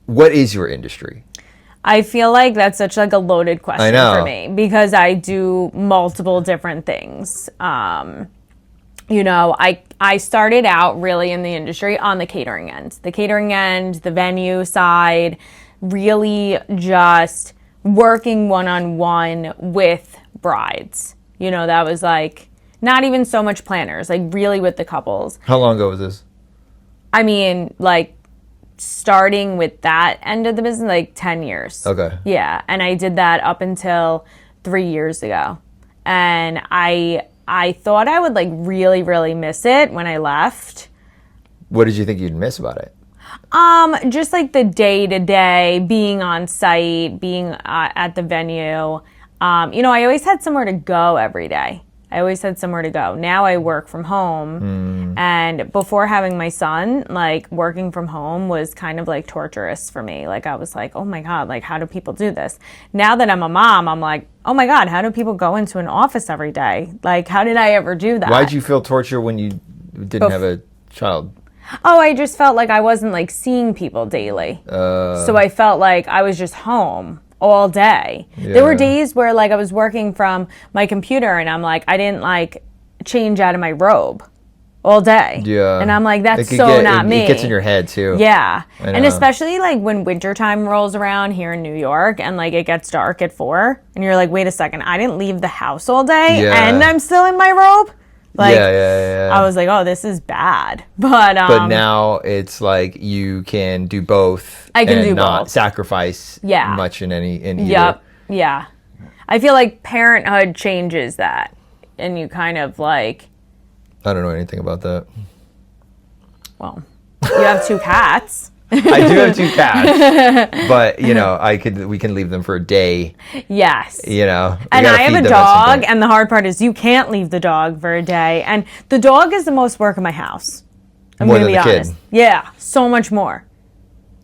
what is your industry? I feel like that's such like a loaded question for me because I do multiple different things. You know, I started out really in the industry on the catering end, the venue side, really just working one-on-one with brides. You know, that was like not even so much planners, like really with the couples. How long ago was this? I mean, like starting with that end of the business, like 10 years. Okay. Yeah. And I did that up until 3 years ago. And I thought I would like really, really miss it when I left. What did you think you'd miss about it? Just like the day-to-day, being on site, being at the venue. You know, I always had somewhere to go every day. Now I work from home. And before having my son, like working from home was kind of like torturous for me. Like I was like, oh my God, like how do people do this? Now that I'm a mom, I'm like, oh my God, how do people go into an office every day? Like how did I ever do that? Why'd you feel torture when you didn't have a child? Oh, I just felt like I wasn't like seeing people daily. So I felt like I was just home all day. Yeah. There were days where like I was working from my computer and I'm like, I didn't like change out of my robe all day. Yeah. And I'm like, that's not me. It gets in your head too. Yeah. And especially like when wintertime rolls around here in New York and like it gets dark at 4 and you're like, wait a second, I didn't leave the house all day and I'm still in my robe. Like, I was like, oh, this is bad. But now it's like you can do both. I can do not both. Sacrifice much in either. Yep. Yeah. I feel like parenthood changes that. And you kind of like... I don't know anything about that. Well, you have 2 cats. I do have 2 cats, but you know, we can leave them for a day. Yes. You know, and I have a dog, and the hard part is you can't leave the dog for a day, and the dog is the most work in my house. I'm more gonna than be the honest. kid. Yeah, so much more.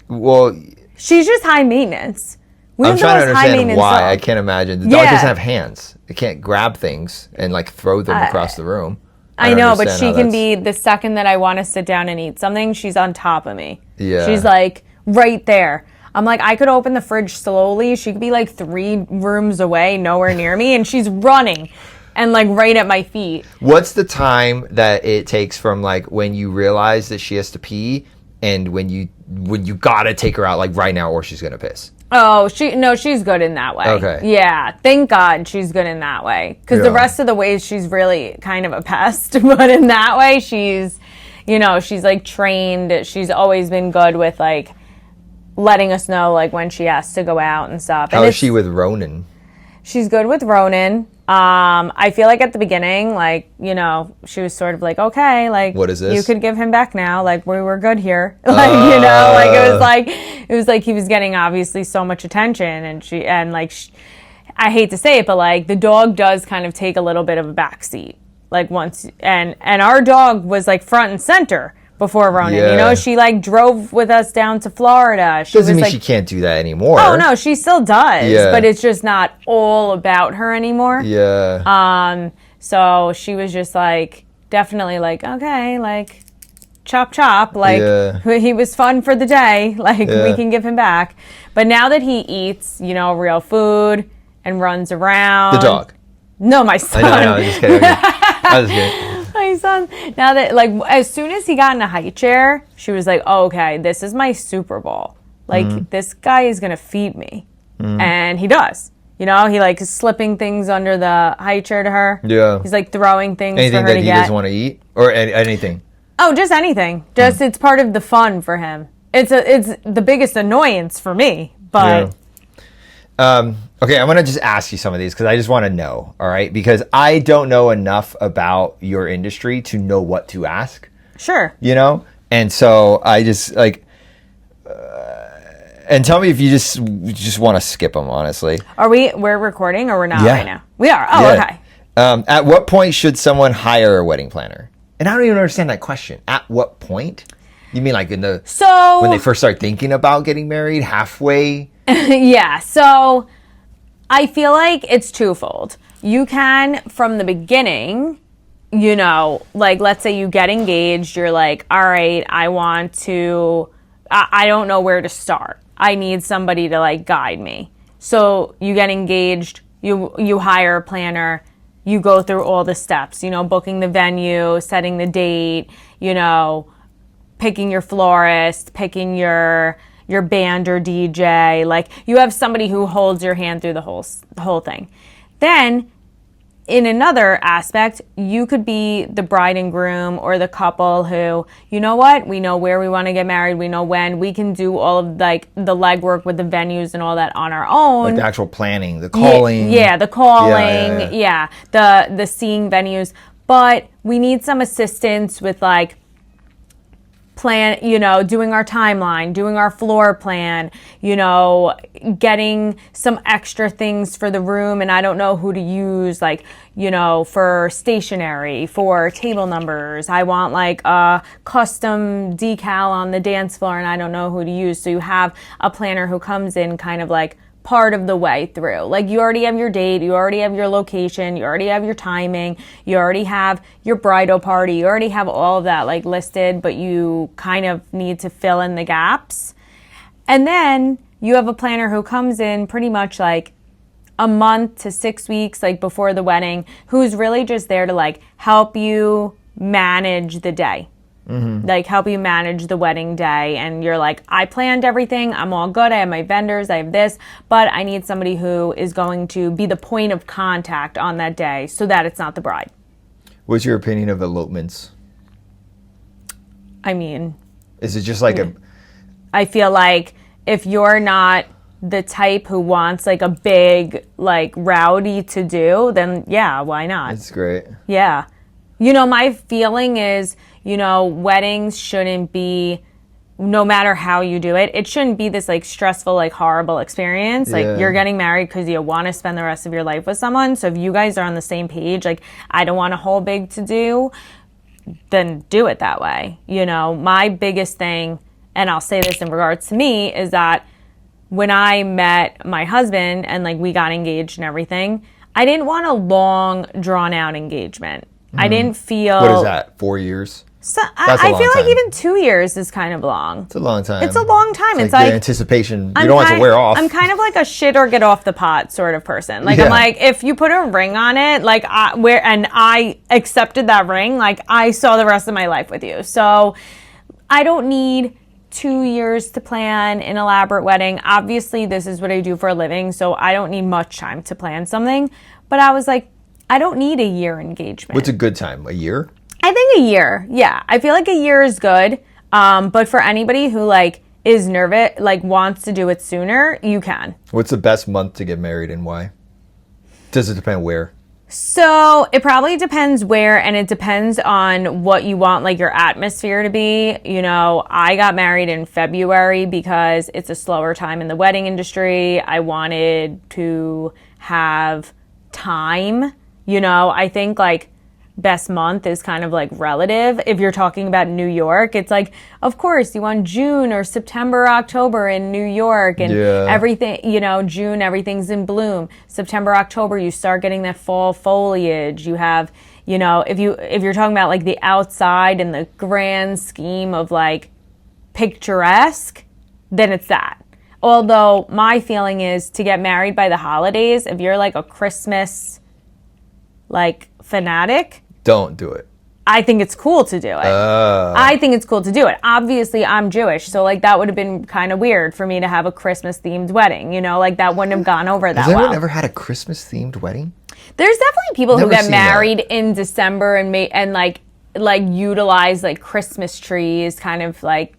Well, she's just high maintenance. I'm trying to understand why. I can't imagine the dog doesn't have hands. It can't grab things and like throw them across the room. I know, but she can be, the second that I want to sit down and eat something, she's on top of me. Yeah. She's like right there. I'm like, I could open the fridge slowly. She could be like 3 rooms away, nowhere near me, and she's running and like right at my feet. What's the time that it takes from like when you realize that she has to pee and when you gotta take her out like right now or she's gonna piss? Oh, she's good in that way. Okay. Yeah, thank God she's good in that way. Because the rest of the ways she's really kind of a pest. But in that way, she's like trained. She's always been good with like letting us know like when she has to go out and stuff. How is she with Ronan? She's good with Ronan. I feel like at the beginning, like, you know, she was sort of like, okay, like, what is this? You could give him back now. Like, we were good here. Like, you know, like, it was like he was getting obviously so much attention and I hate to say it, but like the dog does kind of take a little bit of a backseat. Like once, and our dog was like front and center before Ronan. You know, she like drove with us down to Florida. Doesn't mean she can't do that anymore. Oh no, she still does, but it's just not all about her anymore. Yeah. So she was just like definitely like, okay, like chop chop, like he was fun for the day, like we can give him back. But now that he eats, you know, real food and runs around. The dog. No, my son. I know, I'm just kidding. I was kidding. My son, now that, like, as soon as he got in a high chair, she was like, oh, okay, this is my Super Bowl. Like, this guy is going to feed me. And he does. You know, he, like, is slipping things under the high chair to her. Yeah. He's, like, throwing things for her to get. Anything that he doesn't want to eat? Or anything? Oh, just anything. Just, it's part of the fun for him. It's the biggest annoyance for me, but... Yeah. Okay, I'm going to just ask you some of these because I just want to know, all right? Because I don't know enough about your industry to know what to ask. Sure. You know? And so I just, like... and tell me if you just want to skip them, honestly. We're recording or we're not right now? We are. Oh, okay. At what point should someone hire a wedding planner? And I don't even understand that question. At what point? You mean like when they first start thinking about getting married, halfway? Yeah, so I feel like it's twofold. You can, from the beginning, you know, like let's say you get engaged, you're like, all right, I want to I don't know where to start. I need somebody to like guide me. So you get engaged, you hire a planner, you go through all the steps, you know, booking the venue, setting the date, you know, picking your florist, picking your band or DJ. Like, you have somebody who holds your hand through the whole thing. Then, in another aspect, you could be the bride and groom or the couple who, you know what, we know where we want to get married, we know when, we can do all of like the legwork with the venues and all that on our own. Like the actual planning, the calling. Yeah, the calling, the seeing venues. But we need some assistance with like plan, you know, doing our timeline, doing our floor plan, you know, getting some extra things for the room. And I don't know who to use, like, you know, for stationery, for table numbers. I want like a custom decal on the dance floor and I don't know who to use. So you have a planner who comes in kind of like part of the way through. Like, you already have your date, you already have your location, you already have your timing, you already have your bridal party, you already have all of that like listed, but you kind of need to fill in the gaps. And then you have a planner who comes in pretty much like a month to 6 weeks like before the wedding, who's really just there to like help you manage the day. Like, help you manage the wedding day. And you're like, I planned everything, I'm all good, I have my vendors, I have this, but I need somebody who is going to be the point of contact on that day so that it's not the bride. What's your opinion of elopements? I mean, is it just like I feel like if you're not the type who wants like a big like rowdy to do, then yeah, why not? It's great. Yeah. You know, my feeling is, you know, weddings shouldn't be, no matter how you do it, it shouldn't be this like stressful, like horrible experience. Like, you're getting married because you want to spend the rest of your life with someone. So if you guys are on the same page, like, I don't want a whole big to do, then do it that way. You know, my biggest thing, and I'll say this in regards to me, is that when I met my husband and like we got engaged and everything, I didn't want a long drawn out engagement. I didn't feel... What is that, 4 years? So, I feel like even 2 years is kind of long. It's a long time. It's a long time. It's like the anticipation. You don't want it to wear off. I'm kind of like a shit or get off the pot sort of person. Like, I'm like, if you put a ring on it, like, I accepted that ring, like, I saw the rest of my life with you. So I don't need 2 years to plan an elaborate wedding. Obviously, this is what I do for a living, so I don't need much time to plan something. But I was like, I don't need a year engagement. What's a good time? A year? I think a year. Yeah. I feel like a year is good. But for anybody who like is nervous, like wants to do it sooner, you can. What's the best month to get married and why? Does it depend where? So it probably depends where, and it depends on what you want like your atmosphere to be. You know, I got married in February because it's a slower time in the wedding industry. I wanted to have time. You know, I think like best month is kind of like relative. If you're talking about New York, it's like, of course, you want June or September, October in New York and everything, you know, June, everything's in bloom. September, October, you start getting that fall foliage. You have, you know, if you're talking about like the outside and the grand scheme of like picturesque, then it's that. Although my feeling is to get married by the holidays, if you're like a Christmas like fanatic, don't do it. I think it's cool to do it. I think it's cool to do it. Obviously, I'm Jewish, so like that would have been kind of weird for me to have a Christmas themed wedding. You know, like that wouldn't have gone over that well. Has anyone ever had a Christmas themed wedding? There's definitely people who get married in December and like utilize like Christmas trees, kind of like.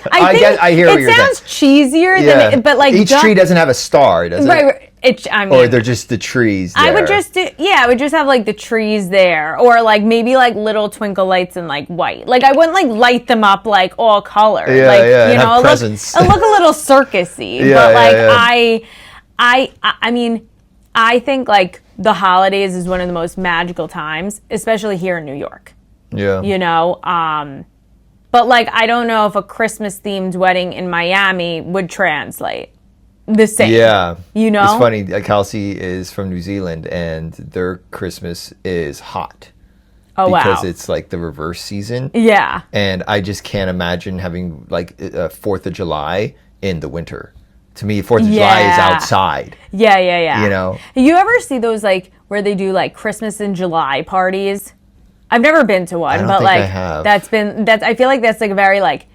I hear what you're saying. It sounds cheesier than it, but like each tree doesn't have a star, does it? Right. I mean, or they're just the trees there. I would just have like the trees there, or like maybe like little twinkle lights in like white. Like I wouldn't like light them up like all color. Yeah, like you know, it look a little circusy. But like I mean, I think like the holidays is one of the most magical times, especially here in New York. Yeah. You know, but like I don't know if a Christmas themed wedding in Miami would translate the same. Yeah. You know? It's funny, Kelsey is from New Zealand and their Christmas is hot. Oh, because wow. it's like the reverse season. Yeah. And I just can't imagine having like 4th of July in the winter. To me, 4th of July is outside. Yeah. You know? You ever see those like where they do like Christmas in July parties? I've never been to one, but like that's I feel like that's like a very like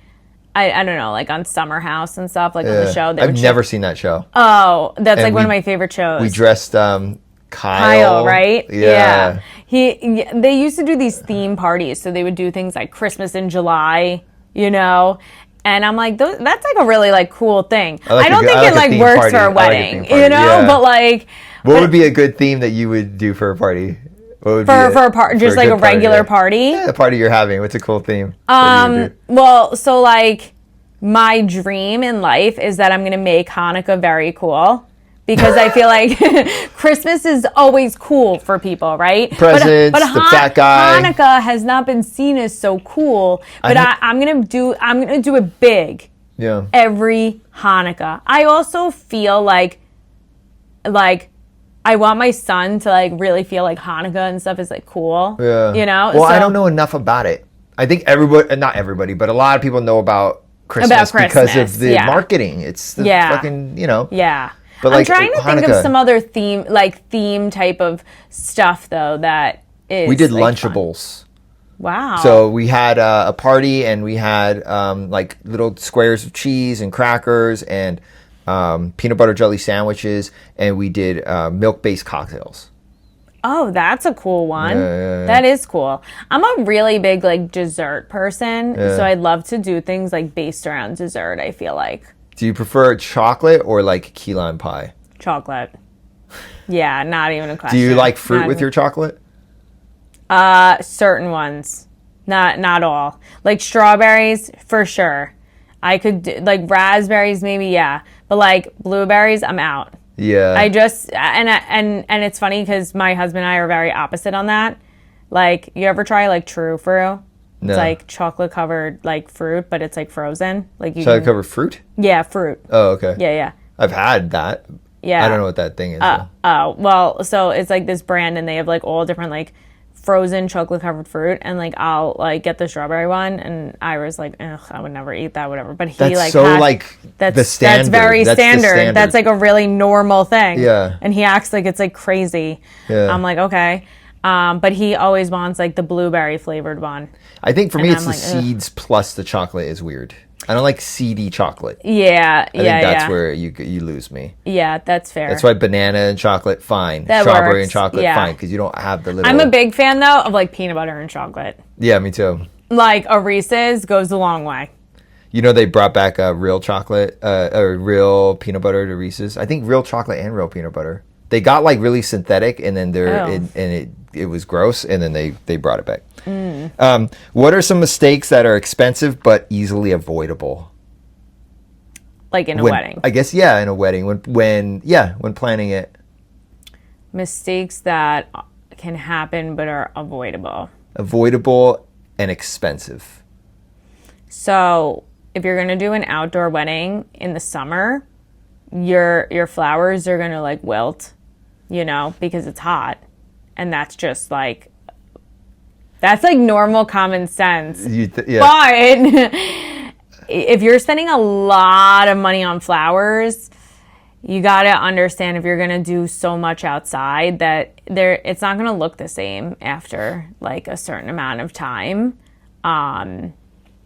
I don't know, like on Summer House and stuff, like on the show. I've never seen that show. Oh, that's like one of my favorite shows. We dressed Kyle, right? Yeah. They used to do these theme parties, so they would do things like Christmas in July, you know. And I'm like, that's like a really like cool thing. I don't think it like works for a wedding, you know. But like, what would be a good theme that you would do for a party? What would for a party, just like a regular party? Yeah, the party you're having. What's a cool theme? Well, so like my dream in life is that I'm gonna make Hanukkah very cool. Because I feel like Christmas is always cool for people, right? Presents, but the fat guy. Hanukkah has not been seen as so cool. But I'm gonna do it big. Yeah. Every Hanukkah. I also feel like I want my son to like really feel like Hanukkah and stuff is like cool. Yeah. You know? Well, I don't know enough about it. I think not everybody, but a lot of people know about Christmas because of the marketing. It's the fucking, you know. Yeah. But I'm trying to think of some other theme type of stuff though that is. We did like, Lunchables. Fun. Wow. So we had a party and we had like little squares of cheese and crackers and peanut butter jelly sandwiches, and we did milk-based cocktails. Oh, that's a cool one. Yeah. That is cool. I'm a really big like dessert person, so I'd love to do things like based around dessert, I feel like. Do you prefer chocolate or like key lime pie? Chocolate. Yeah, not even a question. Do you like fruit with your chocolate? Certain ones. Not all. Like strawberries, for sure. I could do, like raspberries, maybe, yeah. But like blueberries, I'm out. Yeah. I just and it's funny because my husband and I are very opposite on that. Like, you ever try like true fruit? No. It's like chocolate covered like fruit, but it's like frozen. Like you chocolate covered fruit? Yeah, fruit. Oh, okay. Yeah. I've had that. Yeah. I don't know what that thing is. Well, so it's like this brand, and they have like all different like frozen chocolate covered fruit, and like I'll like get the strawberry one, and Ira's like, ugh, I would never eat that, whatever. But he that's like so like the standard. That's very standard. That's like a really normal thing. Yeah. And he acts like it's like crazy. Yeah. I'm like, okay. But he always wants like the blueberry flavored one. I think for me, it's the seeds plus the chocolate is weird. I don't like seedy chocolate. Yeah, I think that's where you lose me. Yeah, that's fair. That's why banana and chocolate, fine. That Strawberry works. and chocolate, fine, because you don't have the little... I'm a big fan, though, of like peanut butter and chocolate. Yeah, me too. Like a Reese's goes a long way. You know they brought back real chocolate, or real peanut butter to Reese's? I think real chocolate and real peanut butter. They got like really synthetic, and then it was gross, and then they brought it back. What are some mistakes that are expensive but easily avoidable? Like in a wedding? I guess, yeah, in a wedding. When planning it. Mistakes that can happen but are avoidable. Avoidable and expensive. So if you're going to do an outdoor wedding in the summer, your flowers are going to like wilt, you know, because it's hot. And that's just like, that's like normal common sense. But if you're spending a lot of money on flowers, you got to understand if you're going to do so much outside that it's not going to look the same after like a certain amount of time.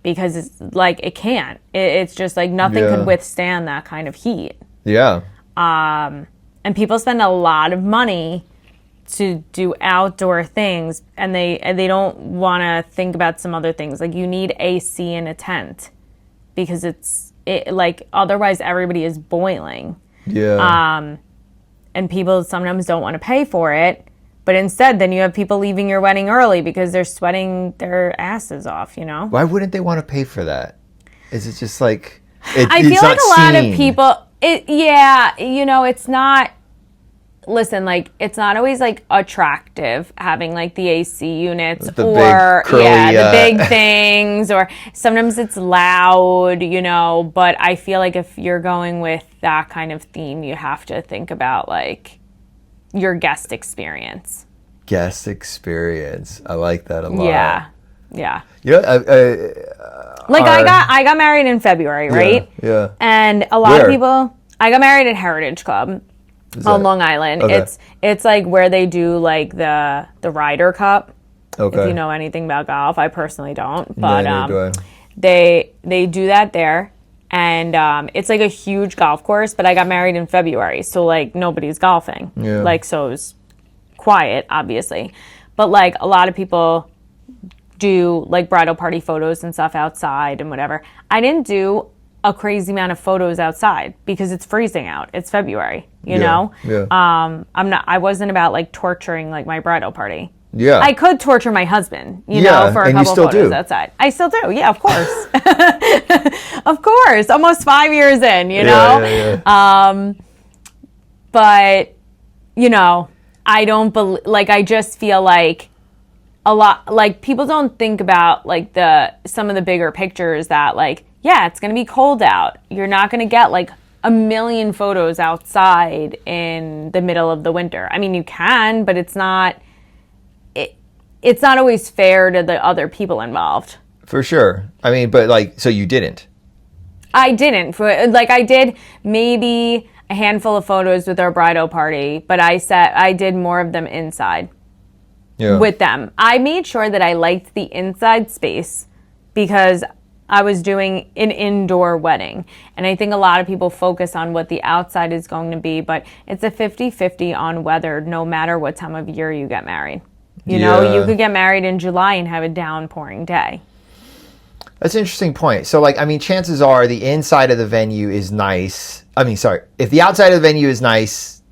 Because it's like, it can't. It's just like nothing could withstand that kind of heat. Yeah. And people spend a lot of money to do outdoor things, and they don't want to think about some other things. Like, you need AC in a tent because it like otherwise everybody is boiling. Yeah. And people sometimes don't want to pay for it, but instead then you have people leaving your wedding early because they're sweating their asses off, you know? Why wouldn't they want to pay for that? Is it just like I feel like a lot of people it's not. Listen, like, it's not always, like, attractive having, like, the AC units or, the big things, or sometimes it's loud, you know, but I feel like if you're going with that kind of theme, you have to think about, like, your guest experience. Guest experience. I like that a lot. Yeah. Yeah. You know, like I got married in February, right? Yeah. And a lot of people, I got married at Heritage Club on Long Island. Okay. It's like where they do like the Ryder Cup. Okay. If you know anything about golf, I personally don't, but do I. they do that there. And it's like a huge golf course, but I got married in February, so like nobody's golfing. Yeah. Like, so it was quiet, obviously. But like a lot of people do like bridal party photos and stuff outside and whatever. I didn't do a crazy amount of photos outside because it's freezing out. It's February, you know? Yeah. I wasn't about like torturing like my bridal party. Yeah. I could torture my husband, you know, for a couple photos outside. I still do. Yeah, of course. Of course. Almost 5 years in, you know? Yeah. But, you know, I don't believe, like, I just feel like a lot, like, people don't think about, like, some of the bigger pictures that, like, yeah, it's going to be cold out. You're not going to get, like, a million photos outside in the middle of the winter. I mean, you can, but it's not always fair to the other people involved. For sure. I mean, but like, so you didn't? I didn't. Like, I did maybe a handful of photos with our bridal party, but I did more of them inside with them. I made sure that I liked the inside space because I was doing an indoor wedding. And I think a lot of people focus on what the outside is going to be, but it's a 50-50 on weather no matter what time of year you get married. You know, you could get married in July and have a downpouring day. That's an interesting point. So, like, I mean, chances are the inside of the venue is nice. I mean, sorry, if the outside of the venue is nice,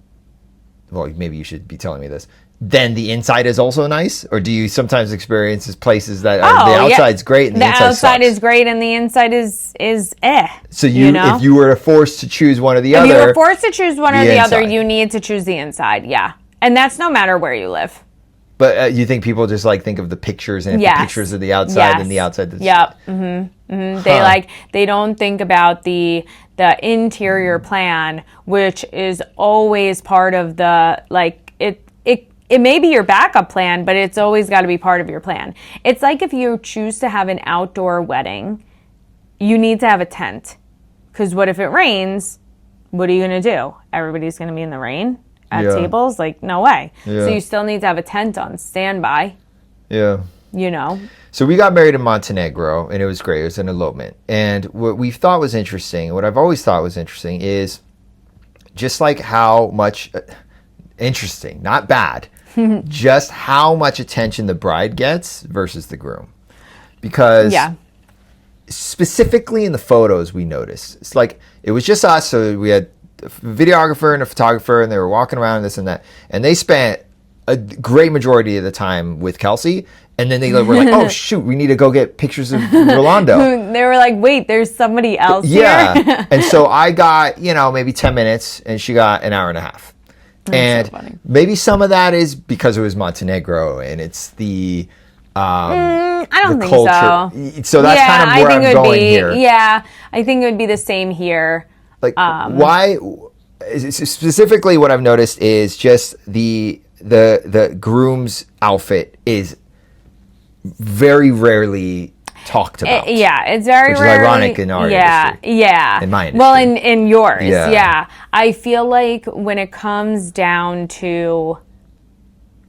well, maybe you should be telling me this, then the inside is also nice? Or do you sometimes experience places that the outside's great and the inside outside sucks? is great and the inside is So you know? If you were forced to choose one or the other... If you were forced to choose one or the other, you need to choose the inside, yeah. And that's no matter where you live. But you think people just like think of the pictures and if the pictures of the outside and the outside. Yep. Mm-hmm. Mm-hmm. They don't think about the interior plan, which is always part of the it may be your backup plan, but it's always got to be part of your plan. It's like if you choose to have an outdoor wedding, you need to have a tent. Because what if it rains? What are you going to do? Everybody's going to be in the rain? At tables? Like, no way. So you still need to have a tent on standby. Yeah. You know? So we got married in Montenegro, and it was great. It was an elopement. And what we thought was interesting, what I've always thought was interesting, is just like how much... interesting, not bad, just how much attention the bride gets versus the groom. Because specifically in the photos we noticed, it's like, it was just us, so we had a videographer and a photographer, and they were walking around and this and that, and they spent a great majority of the time with Kelsey, and then they were like, oh shoot, we need to go get pictures of Rolando. They were like, wait, there's somebody else here? And so I got, maybe 10 minutes, and she got an hour and a half. That's and so funny. Maybe some of that is because it was Montenegro, and it's the I don't think culture. So that's kind of where I'm going here. Yeah, I think it would be the same here. Like, why? Specifically, what I've noticed is just the groom's outfit is very rarely talked about. It's very which rarely. Is ironic in our industry. In my industry. Well, in yours, I feel like when it comes down to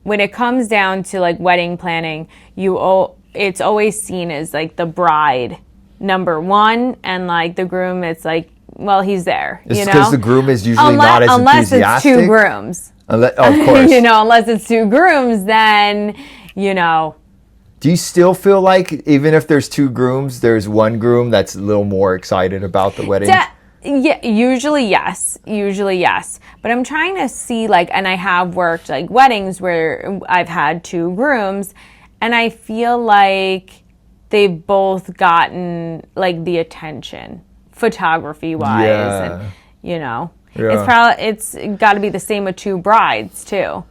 like wedding planning, it's always seen as like the bride number one, and like the groom, it's like, well, he's there. It's because the groom is usually not as enthusiastic. Unless it's two grooms. Of course. Unless it's two grooms, then Do you still feel like even if there's two grooms, there's one groom that's a little more excited about the wedding? Yeah, usually yes. But I'm trying to see, like, and I have worked like weddings where I've had two grooms, and I feel like they've both gotten like the attention photography wise, and it's got to be the same with two brides too.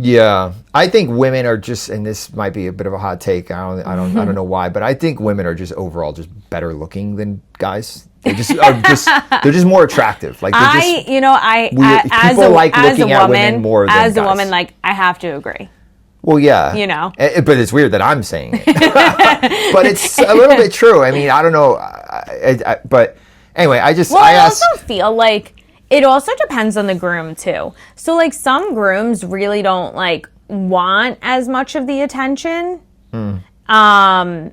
Yeah, I think women are just, and this might be a bit of a hot take. I don't know why, but I think women are just overall just better looking than guys. They just are they're just more attractive. Like they're just, people like looking at women more than as guys. a woman, like I have to agree. Well, yeah, but it's weird that I'm saying it, but it's a little bit true. I mean, I don't know, but anyway, I also feel like. It also depends on the groom too. So like some grooms really don't like want as much of the attention. I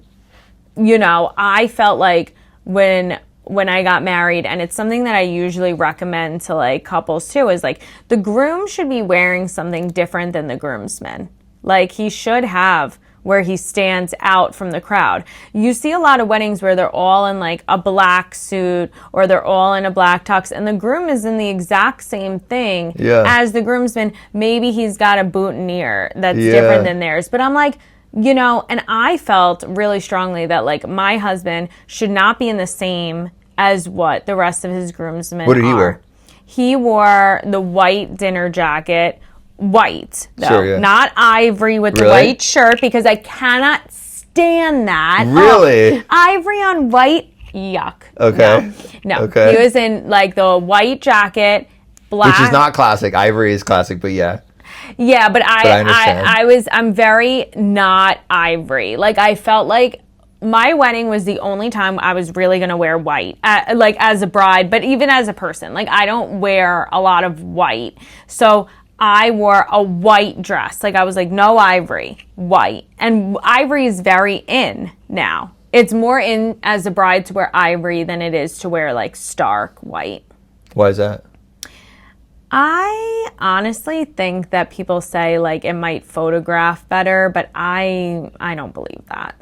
felt like when I got married, and it's something that I usually recommend to like couples too, is like the groom should be wearing something different than the groomsman. Like he should have where he stands out from the crowd. You see a lot of weddings where they're all in like a black suit or they're all in a black tux, and the groom is in the exact same thing as the groomsman. Maybe he's got a boutonniere that's different than theirs. But I'm like, and I felt really strongly that like my husband should not be in the same as what the rest of his groomsmen are. What did he wear? He wore the white dinner jacket. White, though. Sure, not ivory with the white shirt, because I cannot stand that. Really? Ivory on white? Yuck. Okay. No. Okay. He was in like the white jacket, black. Which is not classic. Ivory is classic, but yeah. Yeah, but I understand. I'm very not ivory. Like I felt like my wedding was the only time I was really going to wear white, like as a bride, but even as a person. Like I don't wear a lot of white. So I wore a white dress. Like I was like, no ivory, white. And ivory is very in now. It's more in as a bride to wear ivory than it is to wear like stark white. Why is that? I honestly think that people say like it might photograph better, but I don't believe that.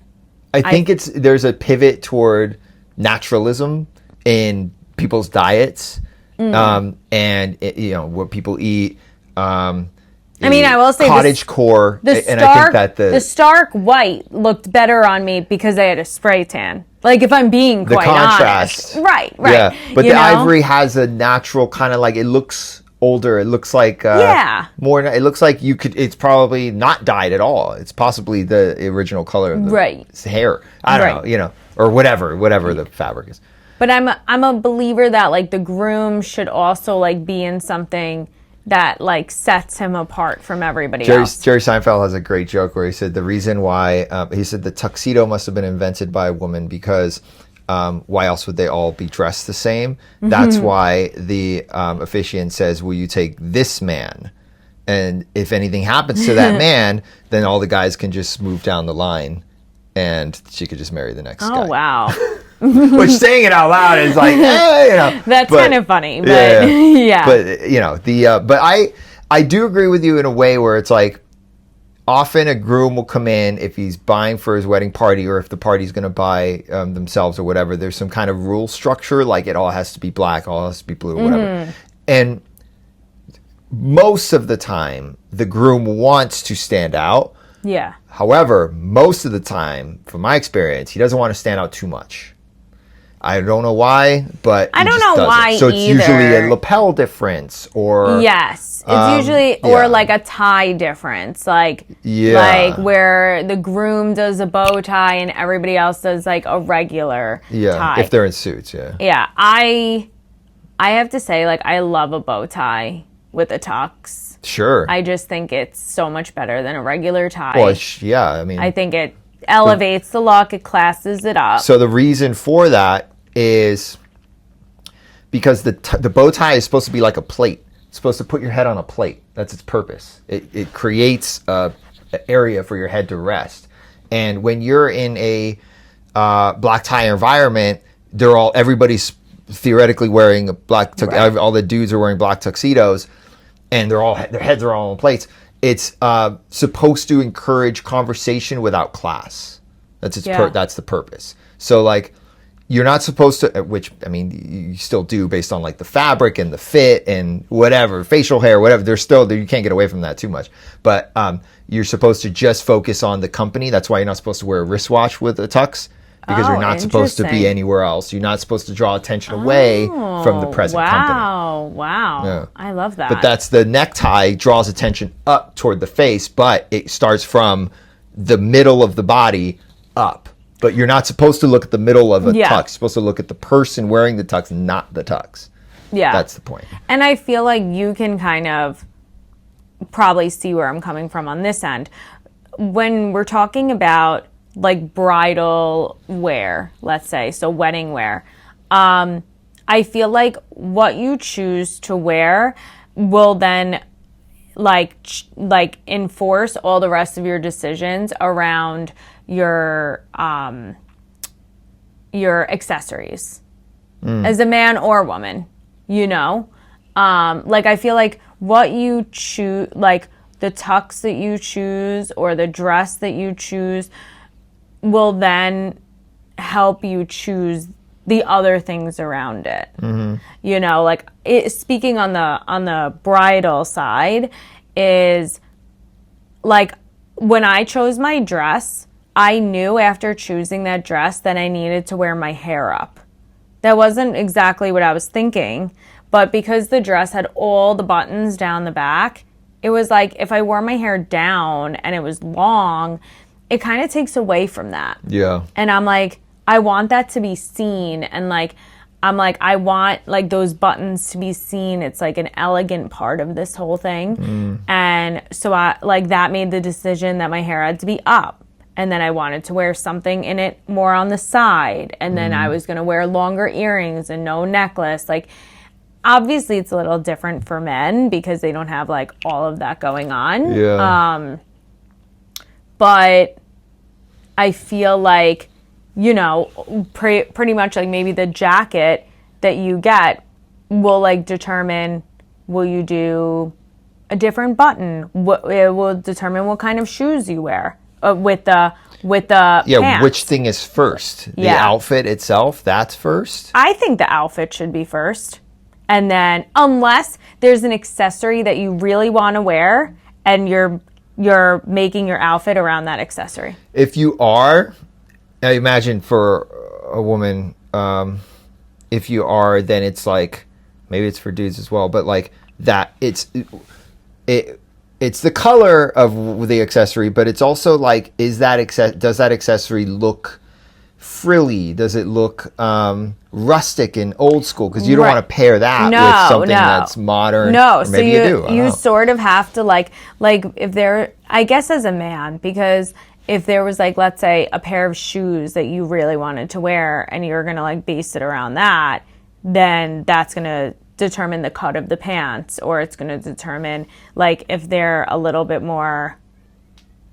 I think there's a pivot toward naturalism in people's diets, and what people eat. I will say cottage core, and I think that the stark white looked better on me because I had a spray tan. Like if I'm being quite honest, right? Yeah, but the ivory has a natural kind of like it looks older. It looks like more. It looks like you could. It's probably not dyed at all. It's possibly the original color of the hair. I don't know, or whatever the fabric is. But I'm a believer that like the groom should also like be in something that like sets him apart from everybody else. Jerry Seinfeld has a great joke where he said the reason why he said the tuxedo must have been invented by a woman because why else would they all be dressed the same? That's why the officiant says, "Will you take this man?" And if anything happens to that man, then all the guys can just move down the line, and she could just marry the next guy. Oh wow! Which saying it out loud is like, that's kind of funny, but But I do agree with you in a way where it's like often a groom will come in if he's buying for his wedding party or if the party's going to buy themselves or whatever. There's some kind of rule structure, like it all has to be black, all has to be blue, whatever. And most of the time, the groom wants to stand out. Yeah. However, most of the time, from my experience, he doesn't want to stand out too much. I don't know why, but I don't know why so it's usually a lapel difference or yes, it's usually or like a tie difference, like where the groom does a bow tie and everybody else does like a regular tie. If they're in suits, yeah. I have to say, like, I love a bow tie with a tux. Sure. I just think it's so much better than a regular tie. Well, I think it elevates the look, it classes it up. So the reason for that is because the bow tie is supposed to be like a plate. It's supposed to put your head on a plate. That's its purpose. It creates an area for your head to rest. And when you're in a black tie environment, everybody's theoretically wearing a black tuxedo. All the dudes are wearing black tuxedos, and their heads are all on plates. It's supposed to encourage conversation without class. That's that's the purpose. So like, you're not supposed to, which I mean, you still do based on like the fabric and the fit and whatever, facial hair, whatever. There's still, you can't get away from that too much. But you're supposed to just focus on the company. That's why you're not supposed to wear a wristwatch with a tux. because you're not supposed to be anywhere else. You're not supposed to draw attention away from the present company. Wow. Yeah. I love that. But that's the necktie draws attention up toward the face, but it starts from the middle of the body up. But you're not supposed to look at the middle of a tux. You're supposed to look at the person wearing the tux, not the tux. Yeah. That's the point. And I feel like you can kind of probably see where I'm coming from on this end. When we're talking about like bridal wear, let's say, so wedding wear, I feel like what you choose to wear will then like enforce all the rest of your decisions around your accessories as a man or woman, you know? Like I feel like what you choose, like the tux that you choose or the dress that you choose will then help you choose the other things around it. Mm-hmm. You know, like speaking on the bridal side is like when I chose my dress, I knew after choosing that dress that I needed to wear my hair up. That wasn't exactly what I was thinking, but because the dress had all the buttons down the back, it was like if I wore my hair down and it was long, it kind of takes away from that. Yeah. And I'm like, I want that to be seen. And like, I'm like, I want like those buttons to be seen. It's like an elegant part of this whole thing. Mm. And so I like that made the decision that my hair had to be up. And then I wanted to wear something in it more on the side. And then I was going to wear longer earrings and no necklace. Like, obviously it's a little different for men because they don't have like all of that going on. Yeah. But I feel like, you know, pretty much like maybe the jacket that you get will like determine, will you do a different button? It will determine what kind of shoes you wear with the pants. Which thing is first? The outfit itself, that's first? I think the outfit should be first. And then unless there's an accessory that you really want to wear and you're making your outfit around that accessory. If you are, I imagine for a woman, if you are, then it's like, maybe it's for dudes as well, but like that it's the color of the accessory, but it's also like, does that accessory look frilly? Does it look rustic and old school? Because you don't want to pair that with something that's modern. No, or maybe so you sort of have to like if there, I guess as a man, because if there was like, let's say a pair of shoes that you really wanted to wear and you're going to like base it around that, then that's going to determine the cut of the pants, or it's going to determine like if they're a little bit more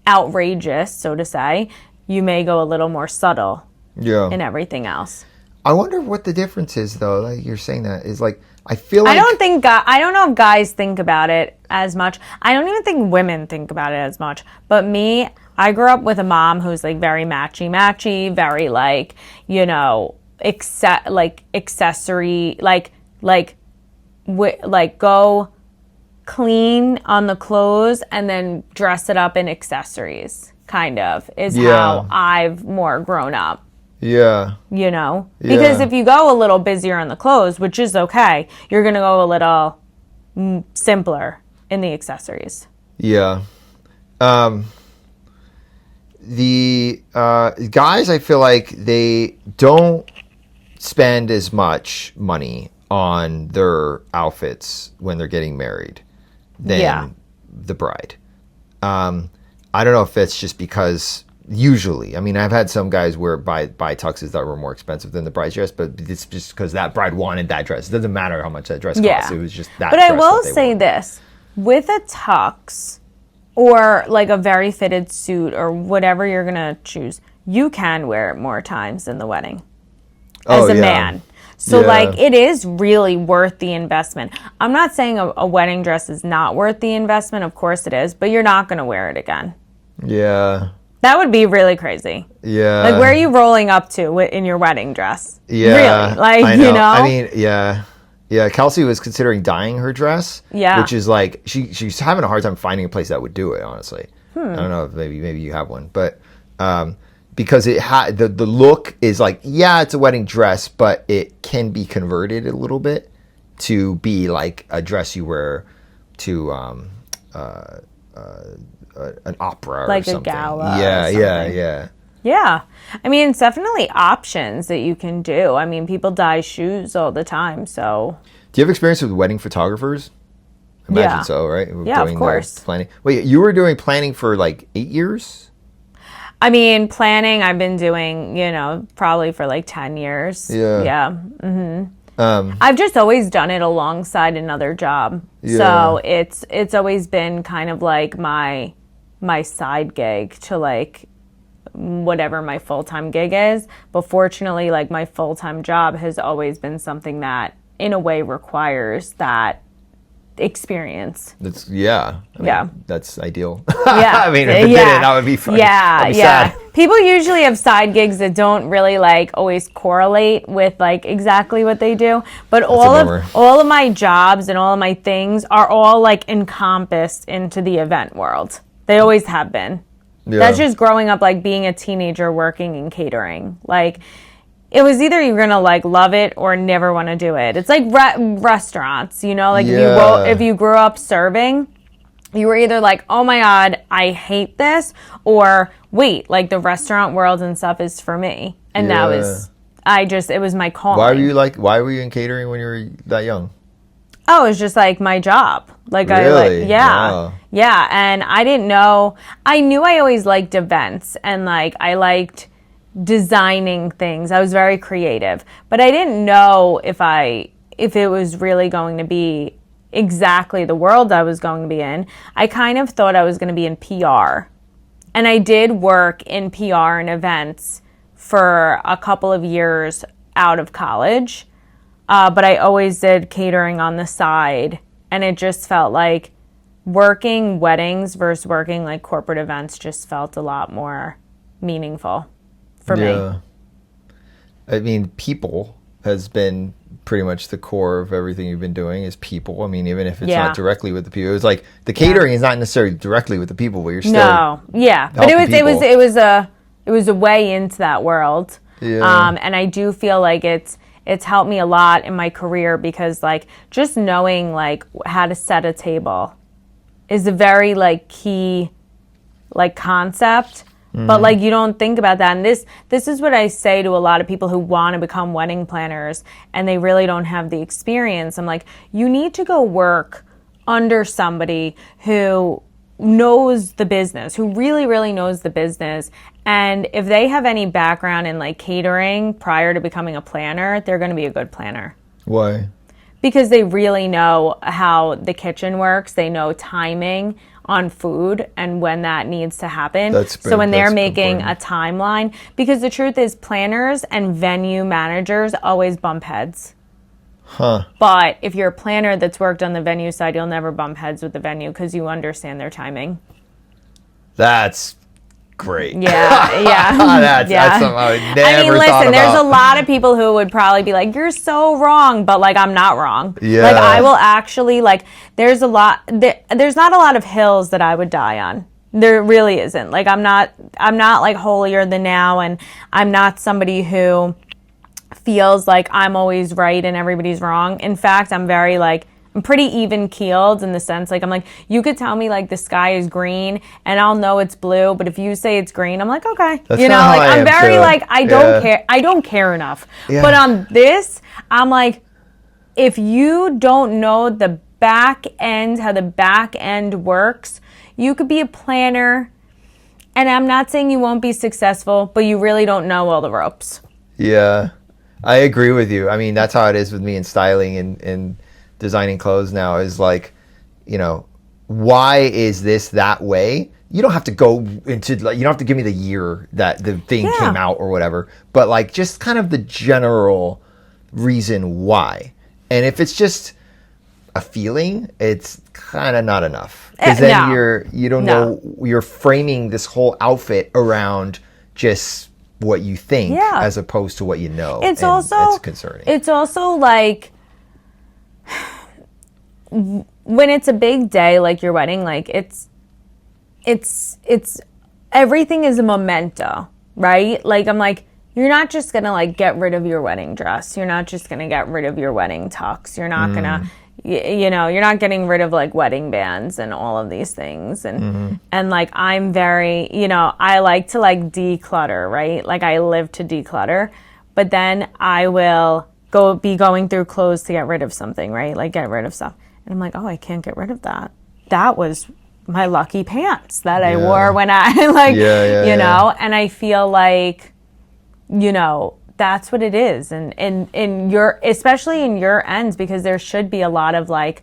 outrageous, so to say, you may go a little more subtle in everything else. I wonder what the difference is though. Like you're saying that is like, I feel like I don't know if guys think about it as much. I don't even think women think about it as much. But me, I grew up with a mom who's like very matchy, very like, you know, accessory, like go clean on the clothes and then dress it up in accessories, kind of, is how I've more grown up. Yeah. You know? Because if you go a little busier on the clothes, which is okay, you're going to go a little simpler in the accessories. Yeah. The guys, I feel like they don't spend as much money on their outfits when they're getting married than the bride. I don't know if it's just because usually, I mean, I've had some guys buy tuxes that were more expensive than the bride's dress, but it's just because that bride wanted that dress. It doesn't matter how much that dress costs. It was just that dress. But I will say this, with a tux or like a very fitted suit or whatever you're going to choose, you can wear it more times than the wedding as a man. So like it is really worth the investment. I'm not saying a wedding dress is not worth the investment. Of course it is, but you're not going to wear it again. Yeah. That would be really crazy. Yeah. Like, where are you rolling up to in your wedding dress? Yeah. Really? Like, I know. You know? I mean, yeah. Yeah, Kelsey was considering dyeing her dress. Yeah. Which is like, she's having a hard time finding a place that would do it, honestly. I don't know if maybe you have one. But because the look is like, yeah, it's a wedding dress, but it can be converted a little bit to be like a dress you wear to an opera like or something. a gala. Yeah, or yeah, something. yeah. Yeah. I mean, it's definitely options that you can do. I mean, people dye shoes all the time, so. Do you have experience with wedding photographers? Imagine so, right? Yeah, of course. Planning. Wait, you were doing planning for like 8 years? I mean, planning I've been doing, probably for like 10 years. Yeah. Yeah. I've just always done it alongside another job. Yeah. So it's always been kind of like my side gig to like whatever my full-time gig is. But fortunately, like my full-time job has always been something that in a way requires that experience. That's that's ideal. Yeah. I mean, if it didn't, that would be fun. Yeah, sad. People usually have side gigs that don't really like always correlate with like exactly what they do. But all of my jobs and all of my things are all like encompassed into the event world. They always have been. Yeah. That's just growing up, like being a teenager working in catering. Like, it was either you're gonna like love it or never want to do it. It's like restaurants, like if you grew up serving, you were either like, oh my God, I hate this, or wait, like the restaurant world and stuff is for me. And that was, it was my calling. Why were you in catering when you were that young? Oh, it's just like my job. Like really? Yeah. And I didn't know, I knew I always liked events and like I liked designing things. I was very creative, but I didn't know if it was really going to be exactly the world I was going to be in. I kind of thought I was going to be in PR, and I did work in PR and events for a couple of years out of college, but I always did catering on the side, and it just felt like working weddings versus working like corporate events just felt a lot more meaningful for me. I mean, people has been pretty much the core of everything you've been doing is people. I mean, even if it's not directly with the people, it's like the catering is not necessarily directly with the people, but you're still but it was a way into that world. And I do feel like it's helped me a lot in my career because like just knowing like how to set a table is a very like key like concept. But like you don't think about that, and this is what I say to a lot of people who want to become wedding planners and they really don't have the experience. I'm like, you need to go work under somebody who knows the business, who really, really knows the business. And if they have any background in like catering prior to becoming a planner, they're going to be a good planner. Why? Because they really know how the kitchen works. They know timing on food and when that needs to happen. So when they're making a timeline, because the truth is planners and venue managers always bump heads. But if you're a planner that's worked on the venue side, you'll never bump heads with the venue because you understand their timing. That's great. Yeah. That's something I would never thought about. There's a lot of people who would probably be like, you're so wrong, but like, I'm not wrong. Yeah. Like, I will actually, like, there's not a lot of hills that I would die on. There really isn't. Like, I'm not like holier than thou, and I'm not somebody who feels like I'm always right and everybody's wrong. In fact, I'm very like, I'm pretty even keeled in the sense, like, I'm like, you could tell me like the sky is green and I'll know it's blue, but if you say it's green, I'm like, okay. That's like, I'm very like, I don't care enough. Yeah. But on this, I'm like, if you don't know the back end, how the back end works, you could be a planner, and I'm not saying you won't be successful, but you really don't know all the ropes. Yeah, I agree with you. I mean, that's how it is with me in styling and designing clothes now is like, why is this that way? You don't have to go into, like, you don't have to give me the year that the thing came out or whatever, but like just kind of the general reason why. And if it's just a feeling, it's kind of not enough. Because then you're framing this whole outfit around just what you think as opposed to what you know. It's concerning. It's also like, when it's a big day like your wedding, like it's everything is a memento. right? Like, I'm like, you're not just going to like get rid of your wedding dress. You're not just going to get rid of your wedding tux. You're not going to, you're not getting rid of like wedding bands and all of these things. And like, I'm very, I like to like declutter, right? Like I live to declutter, but then I will be going through clothes to get rid of something, right? Like get rid of stuff. And I'm like, oh, I can't get rid of that. That was my lucky pants that I wore when I like, know, and I feel like, that's what it is. And in your, especially in your ends, because there should be a lot of like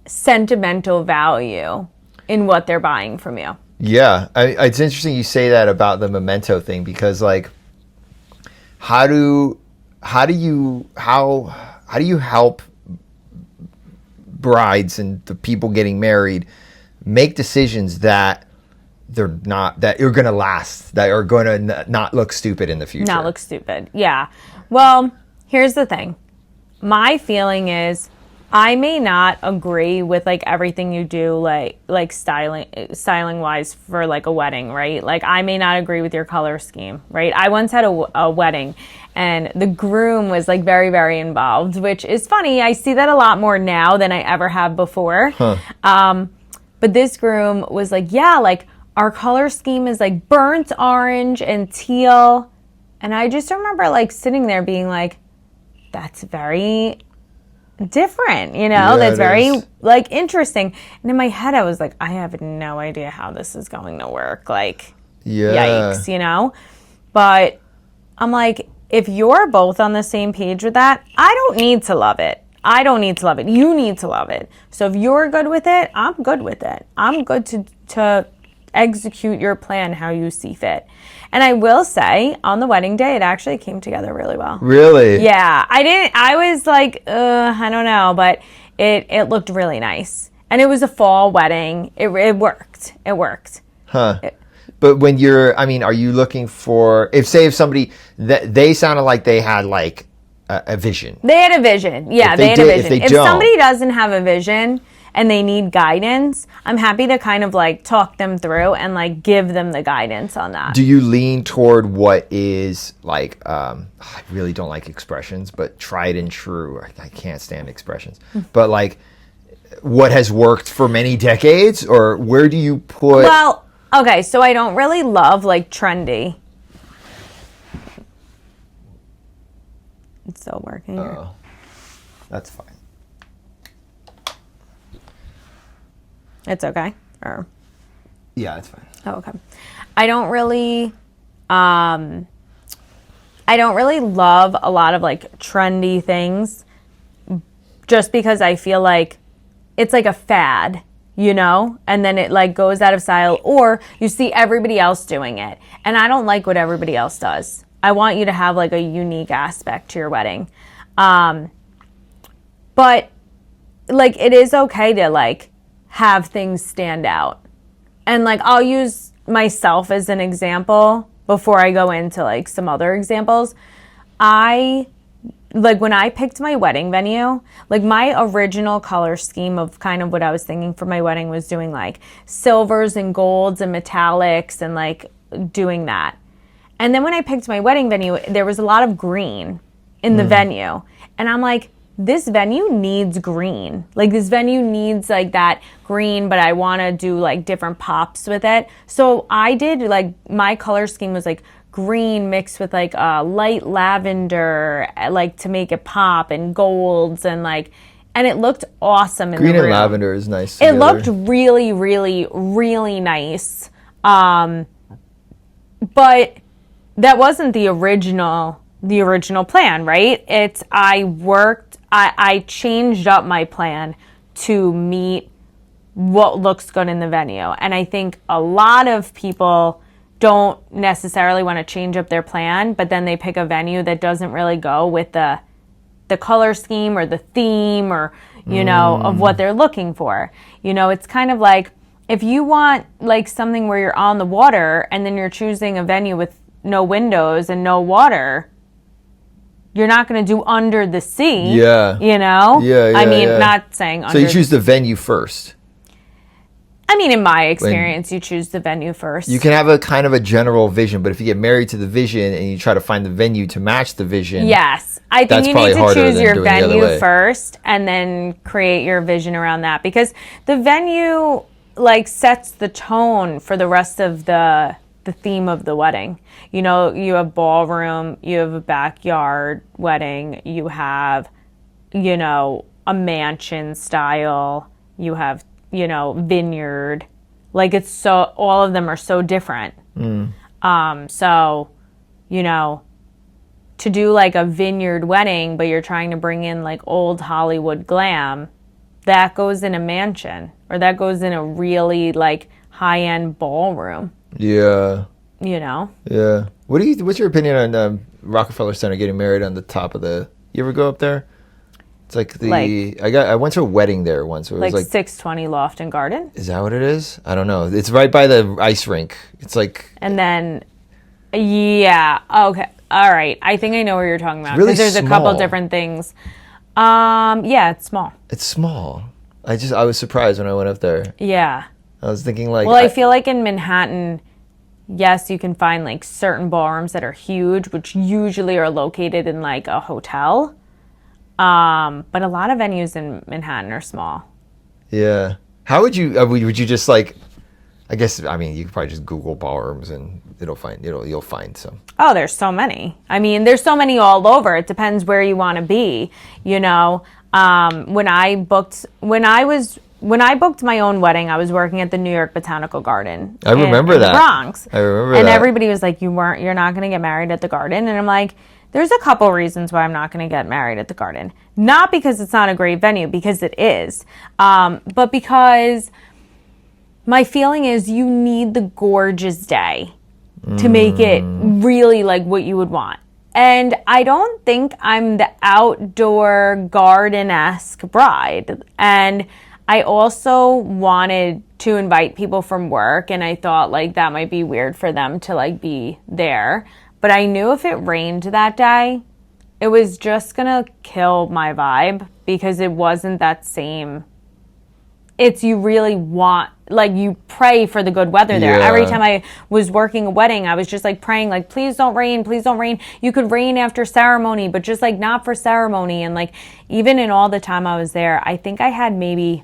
sentimental value in what they're buying from you. Yeah. It's interesting you say that about the memento thing, because like, how do you help brides and the people getting married make decisions that that you're going to last, that are going to not look stupid in the future? Not look stupid. Yeah. Well, here's the thing. My feeling is I may not agree with like everything you do, like styling wise for like a wedding, right? Like I may not agree with your color scheme, right? I once had a wedding and the groom was like very, very involved, which is funny. I see that a lot more now than I ever have before. But this groom was like, yeah, like our color scheme is like burnt orange and teal. And I just remember like sitting there being like, that's very different, that's very like interesting. And in my head I was like, I have no idea how this is going to work, like yikes. But I'm like, if you're both on the same page with that, I don't need to love it. You need to love it. So if you're good with it, I'm good with it. I'm good to execute your plan how you see fit. And I will say, on the wedding day, it actually came together really well. Really? Yeah. I was like, I don't know, but it looked really nice. And it was a fall wedding. It worked. It worked. Huh. But when are you looking for, if somebody, they sounded like they had like a vision. They had a vision. Yeah, they had a vision. If somebody doesn't have a vision and they need guidance, I'm happy to kind of like talk them through and like give them the guidance on that. Do you lean toward what is like, I really don't like expressions, but tried and true. I can't stand expressions. But like what has worked for many decades, or where do you put? Well, okay, so I don't really love like trendy. It's still working. Oh, that's fine. It's okay. Or yeah, it's fine. Oh, okay. I don't really love a lot of like trendy things, just because I feel like it's like a fad, and then it like goes out of style, or you see everybody else doing it. And I don't like what everybody else does. I want you to have like a unique aspect to your wedding. But like it is okay to like have things stand out. And like I'll use myself as an example before I go into like some other examples. When I picked my wedding venue, like my original color scheme of kind of what I was thinking for my wedding was doing like silvers and golds and metallics and like doing that. And then when I picked my wedding venue, there was a lot of green in the venue. And I'm like, this venue needs green. Like this venue needs like that green, but I want to do like different pops with it. So I did like, my color scheme was like green mixed with like light lavender, like to make it pop, and golds, and like, and it looked awesome in the room. Green and lavender is nice together. It looked really, really, really nice. But that wasn't the original plan, right? I changed up my plan to meet what looks good in the venue. And I think a lot of people don't necessarily want to change up their plan, but then they pick a venue that doesn't really go with the color scheme or the theme or, of what they're looking for. It's kind of like if you want like something where you're on the water and then you're choosing a venue with no windows and no water, you're not going to do under the sea. Yeah. Yeah. I mean, not saying under. So you choose the venue first. I mean, in my experience, you choose the venue first. You can have a kind of a general vision, but if you get married to the vision and you try to find the venue to match the vision, yes, I think you need to choose your venue first and then create your vision around that, because the venue like sets the tone for the rest of the theme of the wedding. You know, you have ballroom, you have a backyard wedding, you have, you know, a mansion style, you have, you know, vineyard. Like, it's so, all of them are so different. So, you know, to do like a vineyard wedding, but you're trying to bring in like old Hollywood glam, that goes in a mansion, or that goes in a really like high-end ballroom. Yeah. You know? Yeah. What's your opinion on Rockefeller Center getting married on the top of the, you ever go up there? It's like I went to a wedding there once. It was like 620 Lofton Garden. Is that what it is? I don't know. It's right by the ice rink. It's like. And then, yeah. Okay. All right. I think I know where you're talking about. Really there's small. A couple different things. Yeah, it's small. It's small. I was surprised when I went up there. Yeah. I was thinking like. Well, I feel like in Manhattan, yes, you can find like certain ballrooms that are huge, which usually are located in like a hotel. But a lot of venues in Manhattan are small. Yeah. How would you just like, I guess, I mean, you could probably just Google ballrooms and you'll find some. Oh, there's so many. I mean, there's so many all over. It depends where you want to be, you know. When I booked my own wedding, I was working at the New York Botanical Garden. I remember that. In the Bronx. I remember that. And everybody was like, you're not going to get married at the Garden. And I'm like, there's a couple reasons why I'm not going to get married at the Garden. Not because it's not a great venue, because it is. But because my feeling is you need the gorgeous day to make it really like what you would want. And I don't think I'm the outdoor garden-esque bride. And I also wanted to invite people from work, and I thought like that might be weird for them to like be there. But I knew if it rained that day, it was just gonna kill my vibe, because it wasn't that same. It's, you really want, like, you pray for the good weather there. Yeah. Every time I was working a wedding, I was just like praying, like, please don't rain, please don't rain. You could rain after ceremony, but just like not for ceremony. And like, even in all the time I was there, I think I had maybe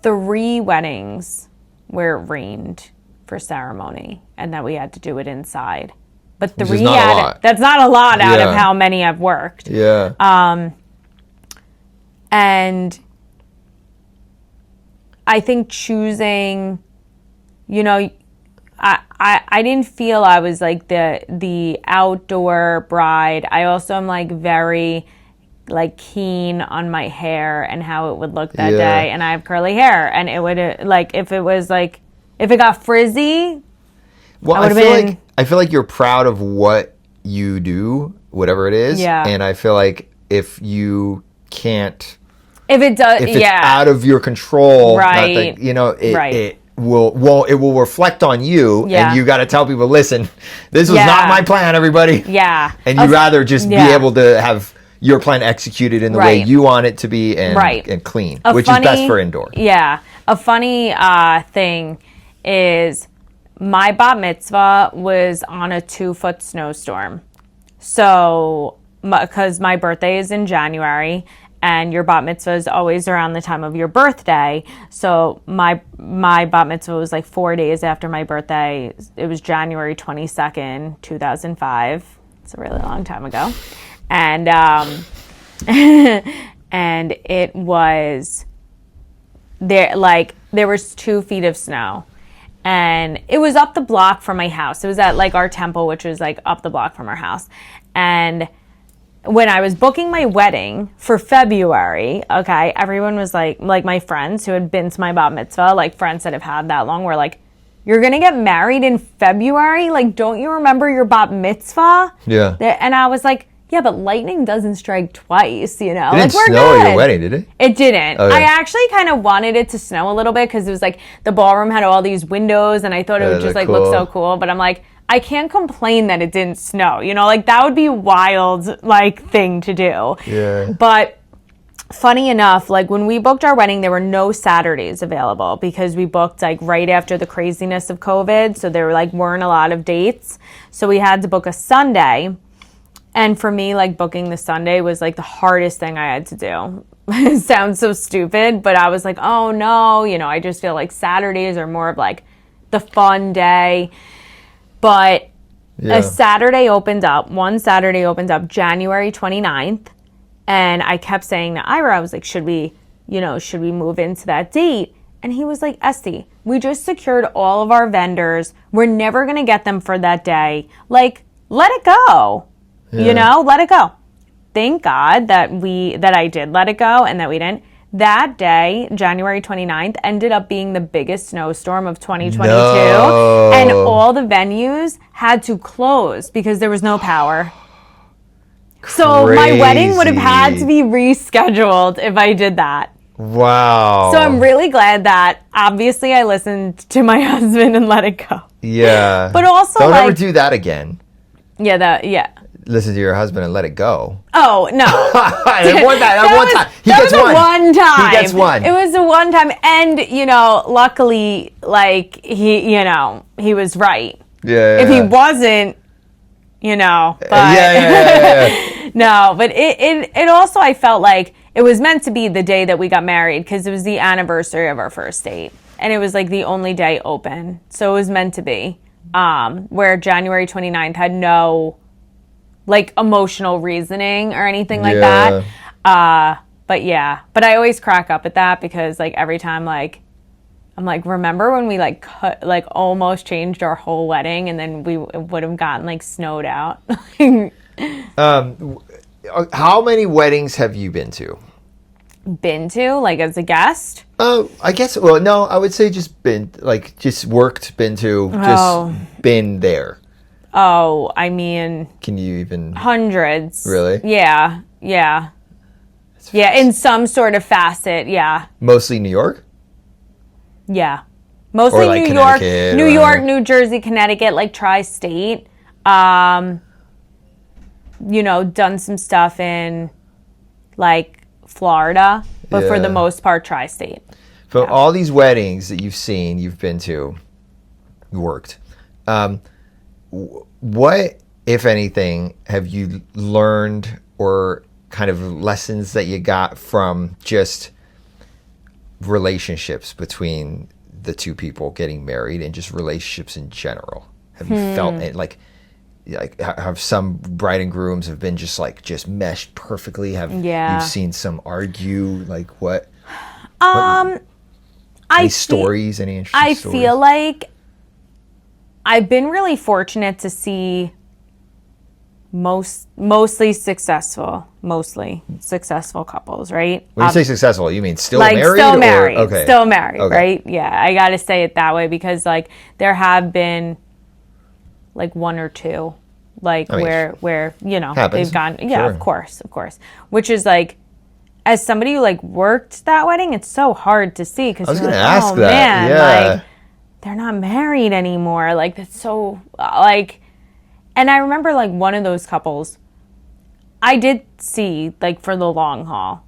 3 weddings where it rained for ceremony and that we had to do it inside. But 3 that's not a lot out of how many I've worked. Yeah. And I think choosing, you know, I didn't feel I was like the outdoor bride. I also am like very like keen on my hair and how it would look that day. And I have curly hair, and it would like, if it got frizzy, well, I feel like you're proud of what you do, whatever it is. Yeah. And I feel like if you can't, if it's out of your control, right? It will reflect on you, and you got to tell people, listen, this was not my plan, everybody. Yeah. And you'd rather just be able to have your plan executed in the way you want it to be, and clean, which is best for indoor. Yeah. A funny thing is, my bat mitzvah was on a 2-foot snowstorm. So, because my birthday is in January, and your bat mitzvah is always around the time of your birthday. So my bat mitzvah was like 4 days after my birthday. It was January 22nd, 2005. It's a really long time ago. And and it was there was 2 feet of snow. And it was up the block from my house. It was at like our temple, which was like up the block from our house. And when I was booking my wedding for February, okay, everyone was like my friends who had been to my bat mitzvah, like friends that have had that long, were like, you're going to get married in February? Like, don't you remember your bat mitzvah? Yeah. And I was like, yeah, but lightning doesn't strike twice, you know? It didn't we're snow good. at your wedding, did it? It didn't. Okay. I actually kind of wanted it to snow a little bit, because it was like the ballroom had all these windows, and I thought it would just like look so cool. But I'm like, I can't complain that it didn't snow, you know? Like, that would be a wild like thing to do. Yeah. But funny enough, like when we booked our wedding, there were no Saturdays available because we booked like right after the craziness of COVID. So there weren't a lot of dates. So we had to book a Sunday. And for me, like booking the Sunday was like the hardest thing I had to do. It sounds so stupid, but I was like, oh no, I just feel like Saturdays are more of like the fun day. But one Saturday opened up January 29th. And I kept saying to Ira, I was like, should we move into that date? And he was like, Estee, we just secured all of our vendors. We're never going to get them for that day. Like, let it go. Let it go. Thank God that I did let it go and that we didn't. That day, January 29th, ended up being the biggest snowstorm of 2022. No. And all the venues had to close because there was no power. So my wedding would have had to be rescheduled if I did that. Wow. So I'm really glad that obviously I listened to my husband and let it go. Yeah. But also don't ever do that again. Yeah. Listen to your husband and let it go. Oh, no. one time. He gets one. One time. He gets one. It was a one time. And, luckily, like, he was right. Yeah. If he wasn't, but yeah. No, but it also, I felt like it was meant to be the day that we got married because it was the anniversary of our first date. And it was like the only day open. So it was meant to be. Where January 29th had no like emotional reasoning or anything like that. But I always crack up at that because like every time like I'm like, remember when we like almost changed our whole wedding and then we would have gotten like snowed out. How many weddings have you been to? Been to like as a guest? I guess. Well, no, I would say just been like just worked, been to, just been there. Oh, I mean, can you even hundreds? Really? Yeah. In some sort of facet. Yeah. Mostly New York. Yeah, mostly like New York, New Jersey, Connecticut, like tri-state. Done some stuff in like Florida, but for the most part, tri-state. From all these weddings that you've been to, you worked. What, if anything, have you learned or kind of lessons that you got from just relationships between the two people getting married and just relationships in general? Have you felt it like have some bride and grooms have been just meshed perfectly? Have you seen some argue? Like what? Any stories? Any interesting stories? I feel like I've been really fortunate to see mostly successful couples, right? When you say successful, you mean still like married? Still married. Okay. Still married, right? Yeah, I got to say it that way because like there have been like one or two like where happens. they've gone. Yeah, Sure. of course. Which is like, as somebody who like worked that wedding, it's so hard to see because I was you're going like, to ask oh that. man, Yeah. like they're not married anymore. Like that's so like. And I remember like one of those couples I did see like for the long haul.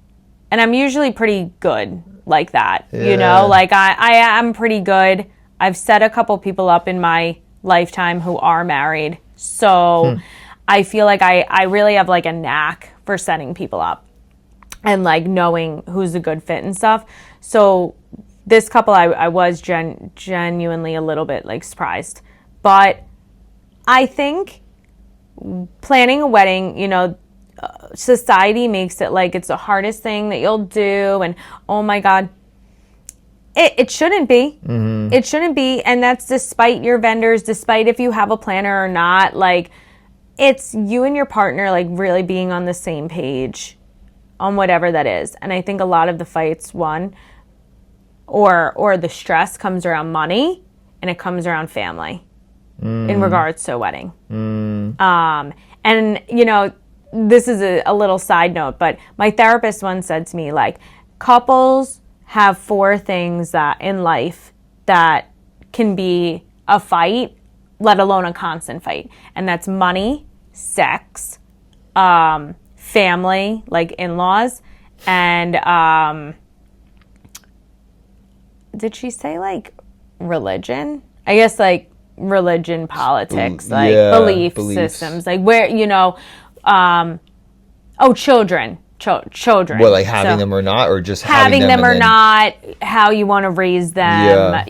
And I'm usually pretty good like that. Like I am pretty good. I've set a couple people up in my lifetime who are married. So I feel like I really have like a knack for setting people up and like knowing who's a good fit and stuff. So this couple I was genuinely a little bit like surprised. But I think planning a wedding, society makes it like it's the hardest thing that you'll do. And oh my God, it shouldn't be. Mm-hmm. It shouldn't be. And that's despite your vendors, despite if you have a planner or not. Like it's you and your partner like really being on the same page on whatever that is. And I think a lot of the fights, or the stress comes around money and it comes around family. In regards to a wedding. And, this is a little side note, but my therapist once said to me, like, couples have 4 things that in life that can be a fight, let alone a constant fight. And that's money, sex, family, like in-laws, And did she say like religion? I guess like religion, politics, like beliefs. Systems, like where, children. Children. What, like having them or not, or just having them or not, how you want to raise them,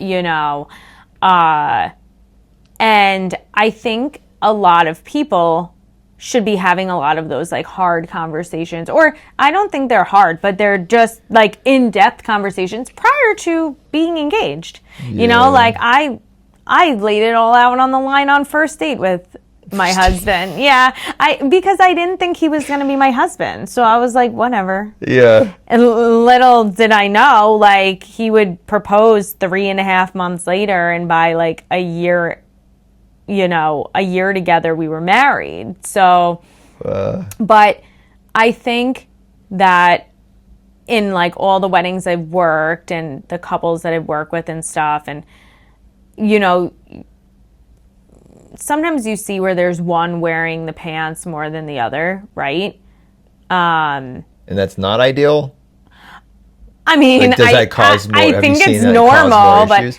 and I think a lot of people should be having a lot of those like hard conversations, or I don't think they're hard, but they're just like in-depth conversations prior to being engaged. Like I laid it all out on the line on first date with my husband. Because I didn't think he was going to be my husband. So I was like, whatever. Yeah. And little did I know, like, he would propose 3.5 months later, and by like a year together, we were married. So, but I think that in like all the weddings I've worked and the couples that I've worked with and stuff, and, sometimes you see where there's one wearing the pants more than the other, right? And that's not ideal? I mean, like, does that cause more? I think it's normal, but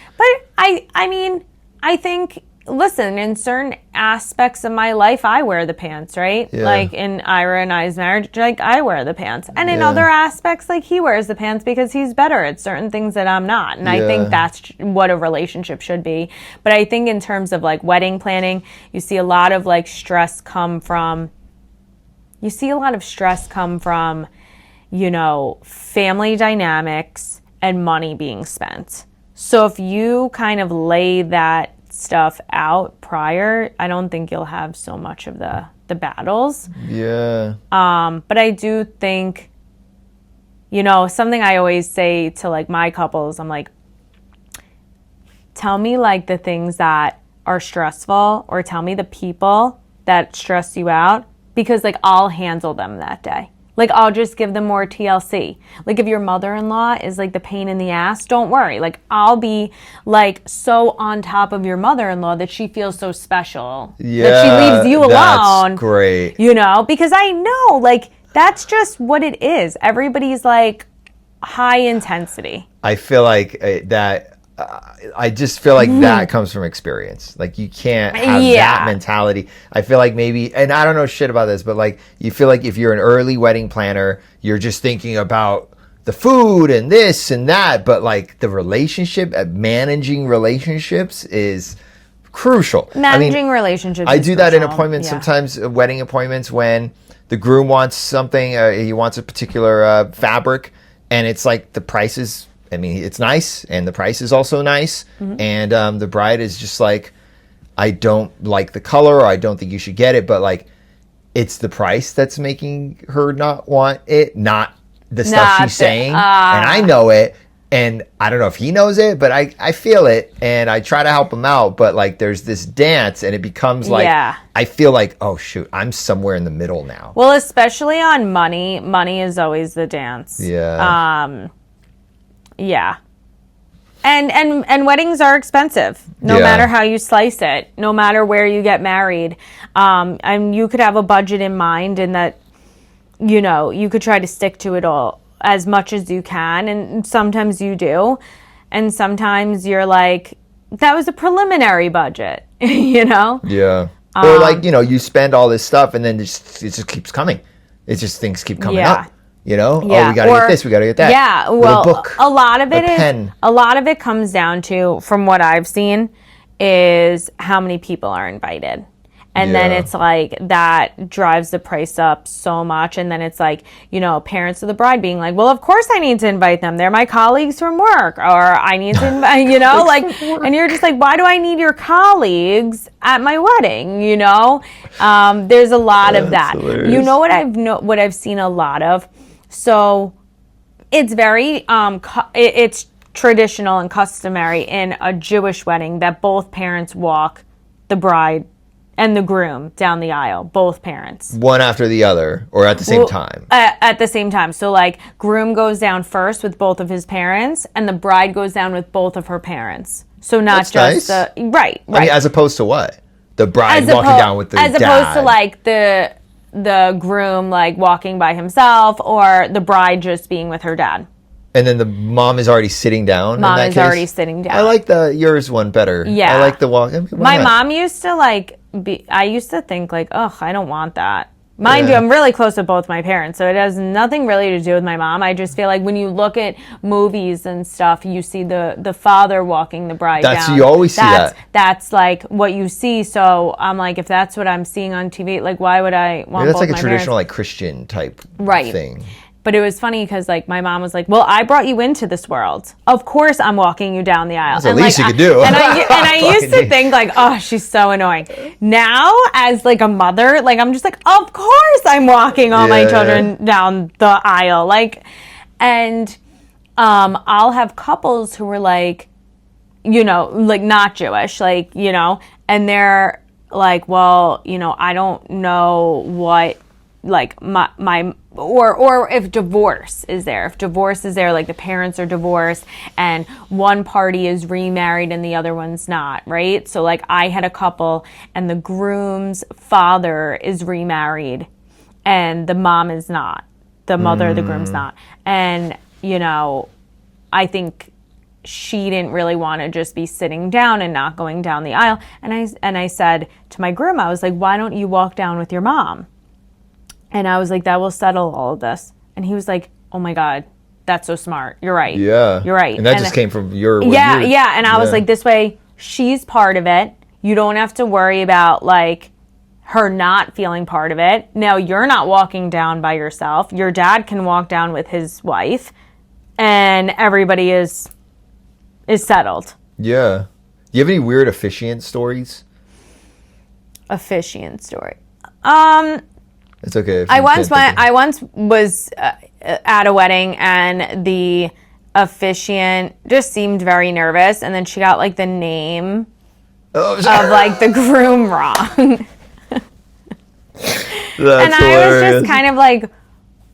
I think, listen, in certain aspects of my life, I wear the pants, right? Yeah. Like in Ira and I's marriage, like I wear the pants. And in other aspects, like he wears the pants because he's better at certain things that I'm not. And I think that's what a relationship should be. But I think in terms of like wedding planning, you see a lot of like stress come from, family dynamics and money being spent. So if you kind of lay that stuff out prior, I don't think you'll have so much of the battles. Yeah. But I do think, something I always say to like my couples, I'm like, tell me like the things that are stressful, or tell me the people that stress you out, because like I'll handle them that day. Like, I'll just give them more TLC. Like, if your mother-in-law is, like, the pain in the ass, don't worry. Like, I'll be, like, so on top of your mother-in-law that she feels so special. Yeah, that she leaves you alone. That's great. Because I know, like, that's just what it is. Everybody's, like, high intensity. I feel like I just feel like that comes from experience. Like, you can't have that mentality. I feel like maybe, and I don't know shit about this, but like, you feel like if you're an early wedding planner, you're just thinking about the food and this and that, but like the relationship, managing relationships is crucial. Managing relationships I do that in appointments, sometimes wedding appointments, when the groom wants something, he wants a particular fabric, and it's like the price is, it's nice, and the price is also nice. Mm-hmm. And the bride is just like, I don't like the color, or I don't think you should get it, but like, it's the price that's making her not want it, not the stuff she's saying. And I know it, and I don't know if he knows it, but I feel it, and I try to help him out, but like, there's this dance, and it becomes like, I feel like, oh shoot, I'm somewhere in the middle now. Well, especially on money is always the dance. Yeah. Yeah. And weddings are expensive, no matter how you slice it, no matter where you get married. And you could have a budget in mind, and that, you could try to stick to it all as much as you can. And sometimes you do. And sometimes you're like, that was a preliminary budget, Yeah. Or like, you spend all this stuff, and then it just keeps coming. It's just, things keep coming up. We got to get this, we got to get that. Yeah, well, a lot of it comes down to, from what I've seen, is how many people are invited. And then it's like, that drives the price up so much. And then it's like, parents of the bride being like, well, of course I need to invite them. They're my colleagues from work. Or I need to invite, and you're just like, why do I need your colleagues at my wedding? There's a lot of that. Hilarious. What I've seen a lot of. So it's very, it's traditional and customary in a Jewish wedding that both parents walk the bride and the groom down the aisle, both parents. One after the other, or at the same time? At the same time. So like, groom goes down first with both of his parents, and the bride goes down with both of her parents. So not That's just nice. Right. I mean, as opposed to what? The bride walking down with the dad. As opposed to like the groom like walking by himself or the bride just being with her dad. And then the mom is already sitting down. Mom is already sitting down. I like the yours one better. Yeah. I like the walk. My mom used to like I used to think like, oh, I don't want that. Mind you, I'm really close with both my parents, so it has nothing really to do with my mom. I just feel like when you look at movies and stuff, you see the father walking the bride down. You always see that. That's like what you see. So I'm like, if that's what I'm seeing on TV, like why would I want both my parents? That's like a traditional like Christian type thing. But it was funny because like my mom was like, well, I brought you into this world. Of course I'm walking you down the aisle. That's the least you could do. And I used to think like, oh, she's so annoying. Now as like a mother, like I'm just like, of course I'm walking all my children down the aisle. Like, and I'll have couples who are like, you know, like not Jewish, like, you know, and they're like, well, you know, I don't know what like my or if divorce is there. If divorce is there, like the parents are divorced and one party is remarried and the other one's not, right? So like I had a couple and the groom's father is remarried and the mom is not. The mother of the groom's not. And, you know, I think she didn't really want to just be sitting down and not going down the aisle. And I said to my groom, I was like, why don't you walk down with your mom? And I was like, that will settle all of this. And he was like, oh my God, that's so smart. You're right. Yeah. You're right. And that just came from your... Yeah. And I was like, this way, she's part of it. You don't have to worry about like her not feeling part of it. Now you're not walking down by yourself. Your dad can walk down with his wife and everybody is settled. Yeah. Do you have any weird officiant stories? Officiant story. It's okay. I once was at a wedding and the officiant just seemed very nervous, and then she got like the name of like the groom wrong. And I was just kind of like,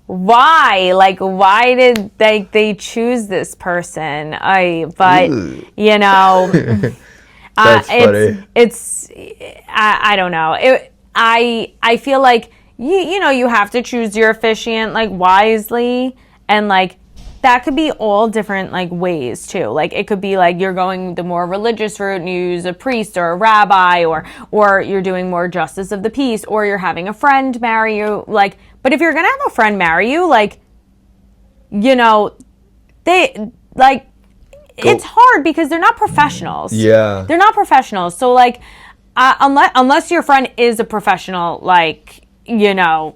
why? Like, why did they choose this person? You know, that's funny. I don't know. I feel like you know you have to choose your officiant like wisely, and like that could be all different like ways too. Like it could be like you're going the more religious route and you use a priest or a rabbi, or you're doing more justice of the peace, or you're having a friend marry you. Like, but if you're gonna have a friend marry you, like, you know, they like it's hard because they're not professionals. Yeah, they're not professionals. So like, unless your friend is a professional, like, you know,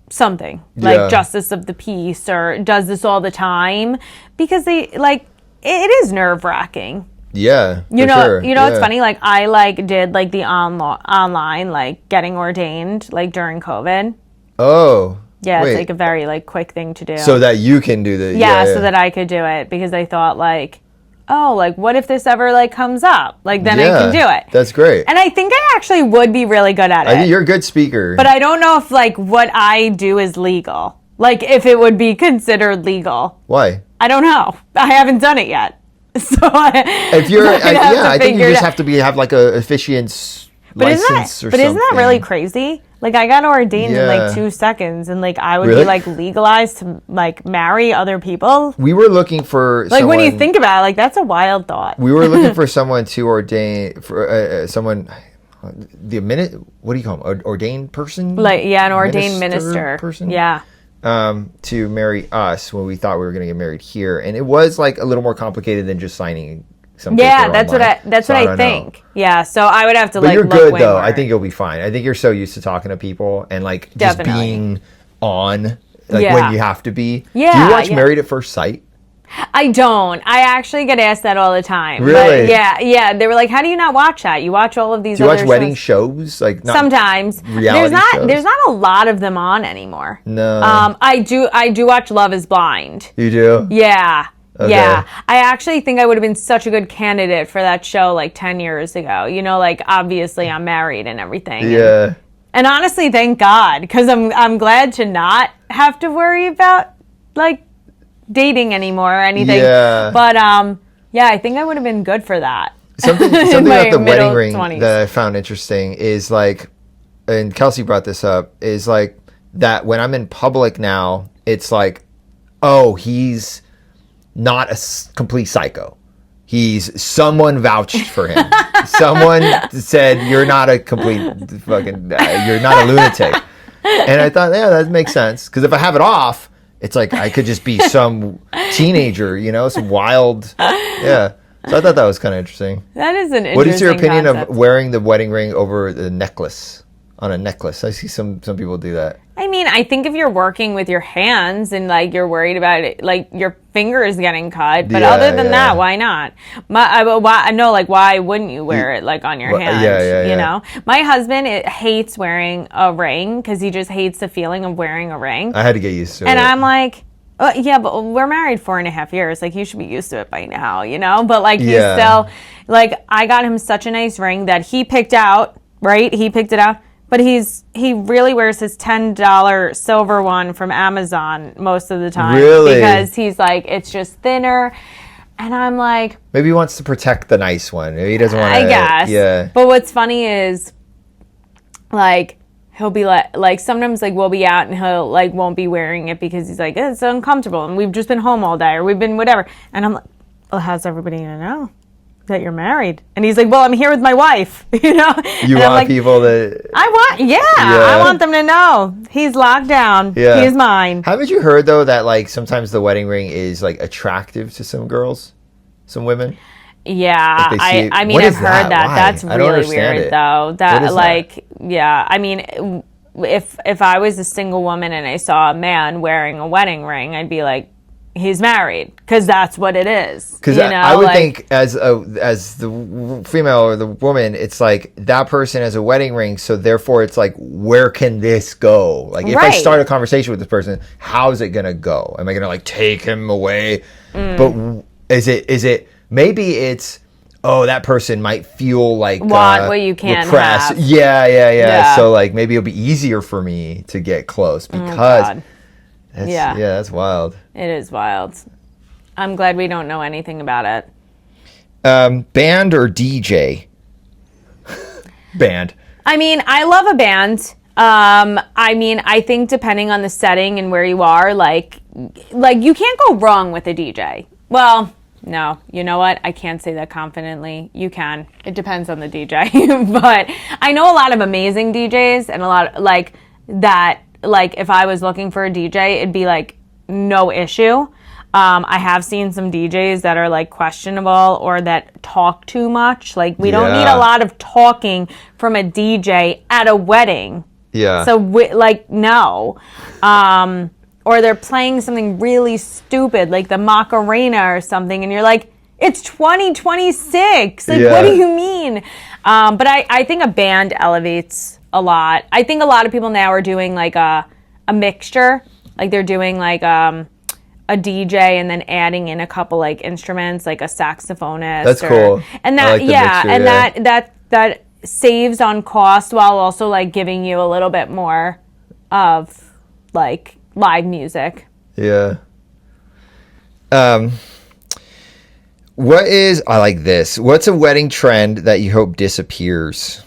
something like justice of the peace or does this all the time, because they like it is nerve-wracking. Yeah, you know it's funny, like I like did like the online like getting ordained like during COVID. Oh yeah, it's like a very like quick thing to do so that you can do the so that I could do it, because I thought like, oh, like what if this ever like comes up, like then I can do it. That's great. And I think I actually would be really good at it. I think you're a good speaker, but I don't know if like what I do is legal, like if it would be considered legal. Why? I don't know, I haven't done it yet, so if you're I think you just have to have like a officiant's license or something. But isn't that really crazy? Like I got ordained in like 2 seconds, and like I would be like legalized to like marry other people. We were looking for like when you think about it, like that's a wild thought. We were looking for someone to ordain for someone. What do you call them? Ordained person? Like an ordained minister person. Yeah. To marry us when we thought we were going to get married here, and it was like a little more complicated than just signing. Yeah, that's what I think. Know. Yeah, so I would have to. But like, you're good though. I think you'll be fine. I think you're so used to talking to people and like just being on, like when you have to be. Yeah. Do you watch Married at First Sight? I don't. I actually get asked that all the time. Really? But yeah. They were like, "How do you not watch that? You watch all of these." Do you other watch wedding shows? Like not sometimes. Reality shows? There's not a lot of them on anymore. No. I do watch Love Is Blind. You do? Yeah. Okay. Yeah, I actually think I would have been such a good candidate for that show like 10 years ago. You know, like obviously I'm married and everything. Yeah. And honestly, thank God, because I'm glad to not have to worry about like dating anymore or anything. Yeah. But I think I would have been good for that. Something about the wedding ring 20s. That I found interesting is like and Kelsey brought this up, is like that when I'm in public now, it's like, oh, he's not a complete psycho. Someone vouched for him. Someone said, you're not a complete fucking, you're not a lunatic. And I thought, yeah, that makes sense. Because if I have it off, it's like I could just be some teenager, some wild, yeah. So I thought that was kind of interesting. That is an interesting What is your opinion concept. of wearing the wedding ring over the necklace, on a necklace? I see some people do that. I mean, I think if you're working with your hands and like you're worried about it, like your finger is getting cut, but other than that, why not? Why wouldn't you wear it like on your hand? You know, my husband hates wearing a ring because he just hates the feeling of wearing a ring. I had to get used to it. And I'm like, yeah, but we're married 4.5 years. Like, you should be used to it by now, But like, he's still like, I got him such a nice ring that he picked out. Right? He picked it out. But he really wears his $10 silver one from Amazon most of the time. Really? Because he's like, it's just thinner. And I'm like... Maybe he wants to protect the nice one. Maybe he doesn't want to... I guess. Yeah. But what's funny is, like, he'll be like, sometimes, like, we'll be out and he'll, like, won't be wearing it because he's like, it's uncomfortable and we've just been home all day or we've been whatever. And I'm like, well, how's everybody going to know that you're married? And he's like, well, I'm here with my wife, You and want like, people that... I want them to know. He's locked down. Yeah. He's mine. Haven't you heard, though, that, like, sometimes the wedding ring is, like, attractive to some girls? Some women? Yeah. Like I mean, I've heard that. Why? That's really weird, though. That, like, that? Yeah. I mean, if I was a single woman and I saw a man wearing a wedding ring, I'd be like, he's married, because that's what it is. Because I would think as the female or the woman, it's like that person has a wedding ring, so therefore it's like, where can this go? Like, if I start a conversation with this person, how's it gonna go? Am I gonna like take him away? But is it maybe it's, oh, that person might feel like what you can't repressed. Have. Yeah. So like maybe it'll be easier for me to get close because. That's wild. It is wild. I'm glad we don't know anything about it. Band or DJ? Band. I mean, I love a band. I mean, I think depending on the setting and where you are, like you can't go wrong with a DJ. Well, no, you know what? I can't say that confidently. You can. It depends on the DJ. But I know a lot of amazing DJs and a lot like that. Like, if I was looking for a DJ, it'd be, like, no issue. I have seen some DJs that are, like, questionable or that talk too much. Like, we don't need a lot of talking from a DJ at a wedding. Yeah. So, no. Or they're playing something really stupid, like the Macarena or something, and you're like, it's 2026. Like, what do you mean? But I think a band elevates a lot. I think a lot of people now are doing like a mixture. Like they're doing like a DJ and then adding in a couple like instruments, like a saxophonist. That's cool. And that mixture, that saves on cost while also like giving you a little bit more of like live music. Yeah. I like this. What's a wedding trend that you hope disappears?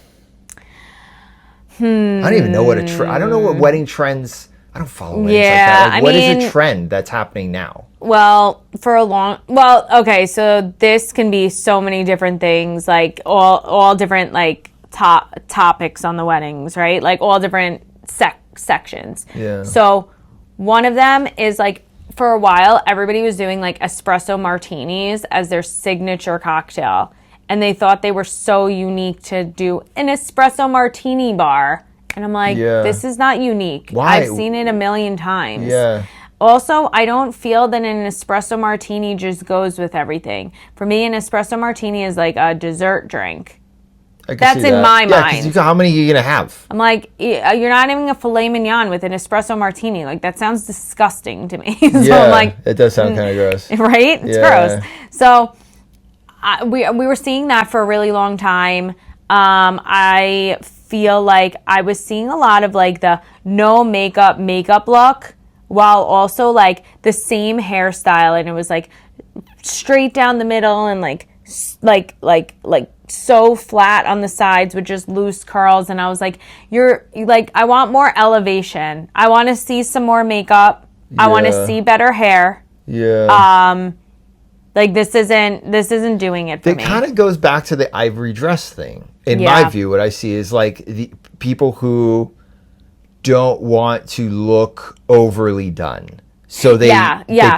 I don't even know what I don't know what wedding trends. I don't follow weddings like that. Like, what is a trend that's happening now? Well, okay, so this can be so many different things, like all different like topics on the weddings, right? Like all different sections. Yeah. So one of them is like, for a while, everybody was doing like espresso martinis as their signature cocktail. And they thought they were so unique to do an espresso martini bar. And I'm like, this is not unique. Why? I've seen it a million times. Yeah. Also, I don't feel that an espresso martini just goes with everything. For me, an espresso martini is like a dessert drink. That's in my mind. How many are you going to have? I'm like, you're not having a filet mignon with an espresso martini. Like, that sounds disgusting to me. So I'm like, it does sound kind of gross. Right? It's gross. So we were seeing that for a really long time. I feel like I was seeing a lot of like the no makeup look, while also like the same hairstyle, and it was like straight down the middle and like like so flat on the sides with just loose curls, and I was like, you're like, I want more elevation. I want to see some more makeup. I want to see better hair. Yeah. Like this isn't doing it for me. It kind of goes back to the ivory dress thing. In my view, what I see is like the people who don't want to look overly done. So they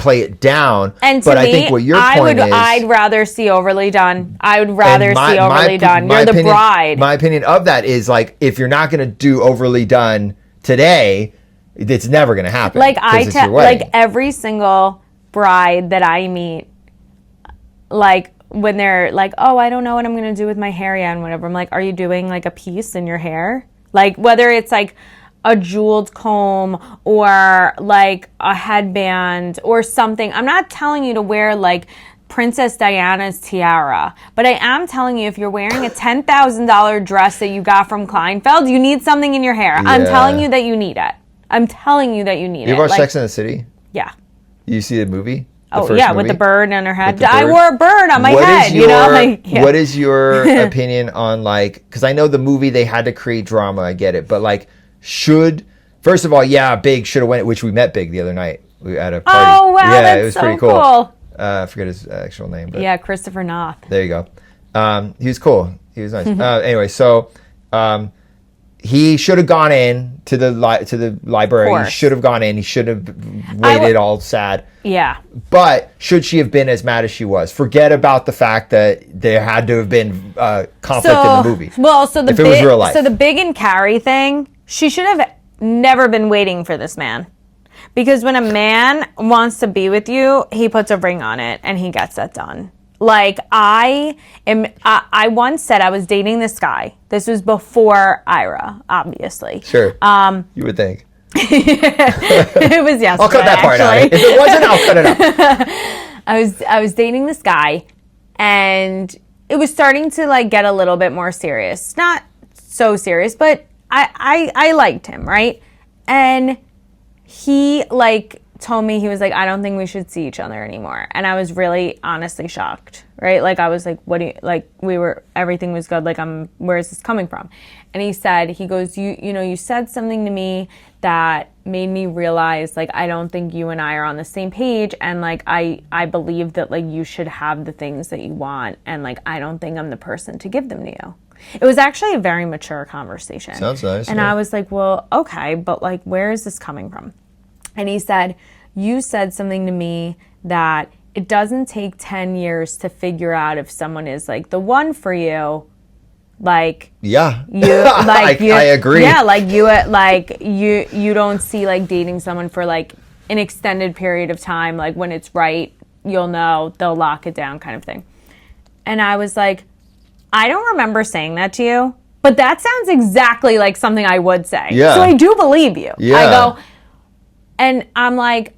play it down. And but to I me, think what your point is, I'd rather see overly done. I would rather see overly done. You're the bride. My opinion of that is like, if you're not going to do overly done today, it's never going to happen. Like like every single bride that I meet, like when they're like, oh, I don't know what I'm going to do with my hair yet and whatever. I'm like, are you doing like a piece in your hair? Like whether it's like a jeweled comb or like a headband or something. I'm not telling you to wear like Princess Diana's tiara, but I am telling you, if you're wearing a $10,000 dress that you got from Kleinfeld, you need something in your hair. Yeah. I'm telling you that you need it. I'm telling you that you need it. You watched Sex and the City? Yeah. You see the movie? Oh yeah, with the bird on her head. I wore a bird on my head. What is your opinion on like? Because I know the movie they had to create drama. I get it, but like, first of all, Big should have went. Which we met Big the other night. We had a party. Oh wow, yeah, that's it was so pretty cool. I forget his actual name. But yeah, Christopher Noth. There you go. He was cool. He was nice. Anyway, so he should have gone in to the library. He should have gone in. He should have waited all sad. Yeah. But should she have been as mad as she was? Forget about the fact that there had to have been conflict in the movie. Well, so if it was real life. So the Big and Carrie thing, she should have never been waiting for this man. Because when a man wants to be with you, he puts a ring on it and he gets that done. Like I once said I was dating this guy. This was before Ira, obviously. Sure. You would think. It was yesterday. I'll cut that part out. If it wasn't, I'll cut it out. I was dating this guy, and it was starting to like get a little bit more serious. Not so serious, but I liked him, right? And he like told me, he was like, I don't think we should see each other anymore. And I was really honestly shocked, right? Like I was like, what do you, like everything was good. Like where is this coming from? And he goes, you said something to me that made me realize like, I don't think you and I are on the same page. And like, I believe that like you should have the things that you want. And like, I don't think I'm the person to give them to you. It was actually a very mature conversation. Sounds nice. And I was like, well, okay, but like, where is this coming from? And he said, you said something to me that it doesn't take 10 years to figure out if someone is like the one for you. Like, yeah, I agree. Yeah. Like you don't see like dating someone for like an extended period of time. Like when it's right, you'll know, they'll lock it down kind of thing. And I was like, I don't remember saying that to you, but that sounds exactly like something I would say. Yeah. So I do believe you. Yeah. I go, and I'm like,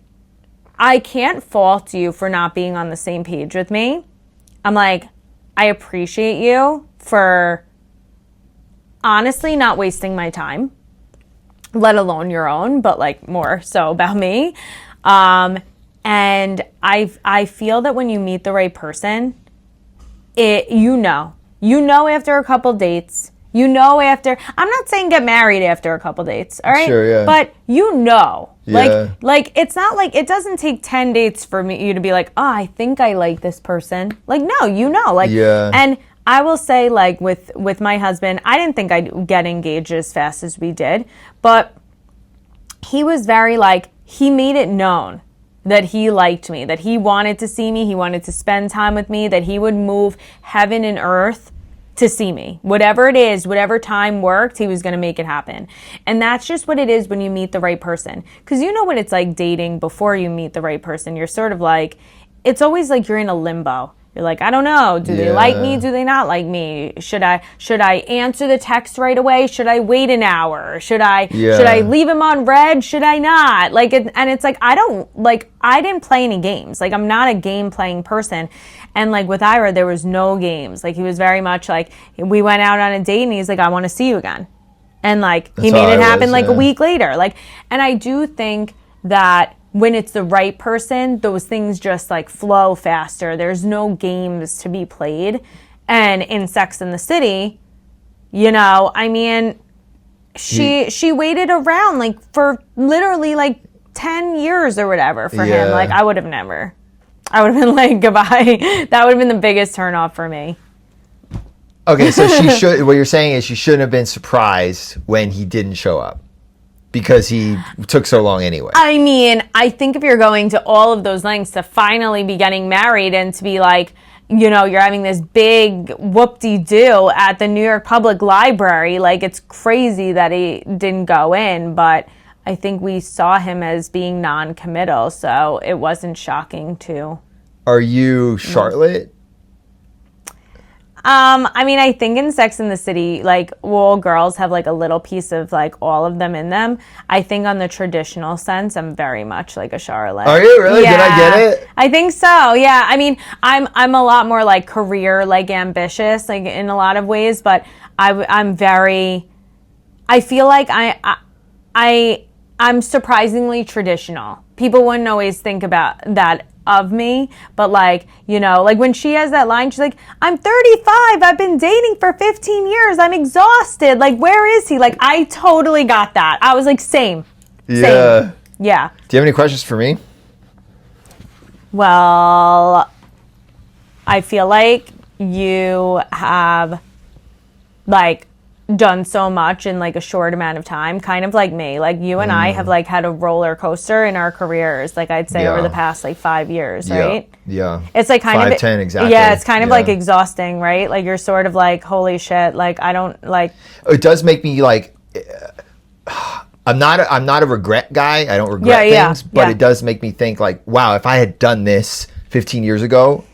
I can't fault you for not being on the same page with me. I'm like, I appreciate you for honestly not wasting my time, let alone your own, but like more so about me. And I feel that when you meet the right person, you know after a couple dates, I'm not saying get married after a couple dates, all right? Sure, yeah. But Yeah. Like it's not like, it doesn't take 10 dates for you to be like, oh, I think I like this person. Like, no, like, yeah. And I will say like with my husband, I didn't think I'd get engaged as fast as we did, but he was very like, he made it known that he liked me, that he wanted to see me, he wanted to spend time with me, that he would move heaven and earth to see me. Whatever it is, whatever time worked, he was going to make it happen. And that's just what it is when you meet the right person. Because you know what it's like dating before you meet the right person. You're sort of like, it's always like you're in a limbo. You're like, I don't know. Do they like me? Do they not like me? Should I answer the text right away? Should I wait an hour? Should I leave him on red? Should I not? Like, and it's like, I didn't play any games. Like, I'm not a game playing person. And like with Ira, there was no games. Like he was very much like, we went out on a date and he's like, I want to see you again. And like, he made it happen a week later. Like, and I do think that when it's the right person, those things just like flow faster. There's no games to be played. And in Sex and the City, you know, I mean, she waited around like for literally like 10 years or whatever for him. Like I would have been like, goodbye. That would have been the biggest turnoff for me. Okay, so what you're saying is she shouldn't have been surprised when he didn't show up because he took so long anyway. I mean, I think if you're going to all of those lengths to finally be getting married and to be like, you know, you're having this big whoop-de-doo at the New York Public Library. Like, it's crazy that he didn't go in, but I think we saw him as being non-committal, so it wasn't shocking to. Are you Charlotte? I mean, I think in Sex and the City, like, all girls have, like, a little piece of, like, all of them in them. I think on the traditional sense, I'm very much like a Charlotte. Are you really? Yeah, did I get it? I think so, yeah. I mean, I'm a lot more, like, career, like, ambitious, like, in a lot of ways, but I'm very, I feel like I'm surprisingly traditional. People wouldn't always think about that of me, but like, you know, like when she has that line, she's like, I'm 35, I've been dating for 15 years, I'm exhausted, like, where is he? Like, I totally got that. I was like, same. Yeah. Yeah. Do you have any questions for me? Well, I feel like you have, like, done so much in like a short amount of time, kind of like me. Like you and I have like had a roller coaster in our careers, like I'd say over the past like 5 years, right? Yeah. It's like kind 5, of 10 exactly. Yeah, it's kind of like exhausting, right? Like you're sort of like, holy shit, like I don't like. It does make me like. I'm not a regret guy. I don't regret things, but it does make me think like, wow, if I had done this 15 years ago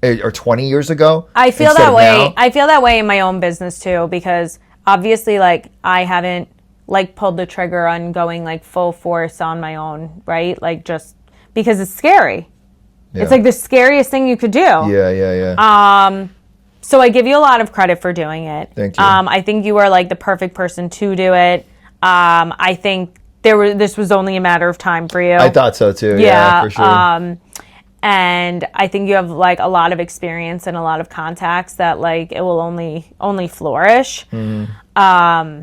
or 20 years ago, I feel that way. Now, I feel that way in my own business too, because obviously, like, I haven't, like, pulled the trigger on going, like, full force on my own, right? Like, just because it's scary. Yeah. It's, like, the scariest thing you could do. Yeah. So I give you a lot of credit for doing it. Thank you. I think you are, like, the perfect person to do it. I think this was only a matter of time for you. I thought so, too. Yeah, for sure. And I think you have like a lot of experience and a lot of contacts that like it will only flourish. Mm-hmm.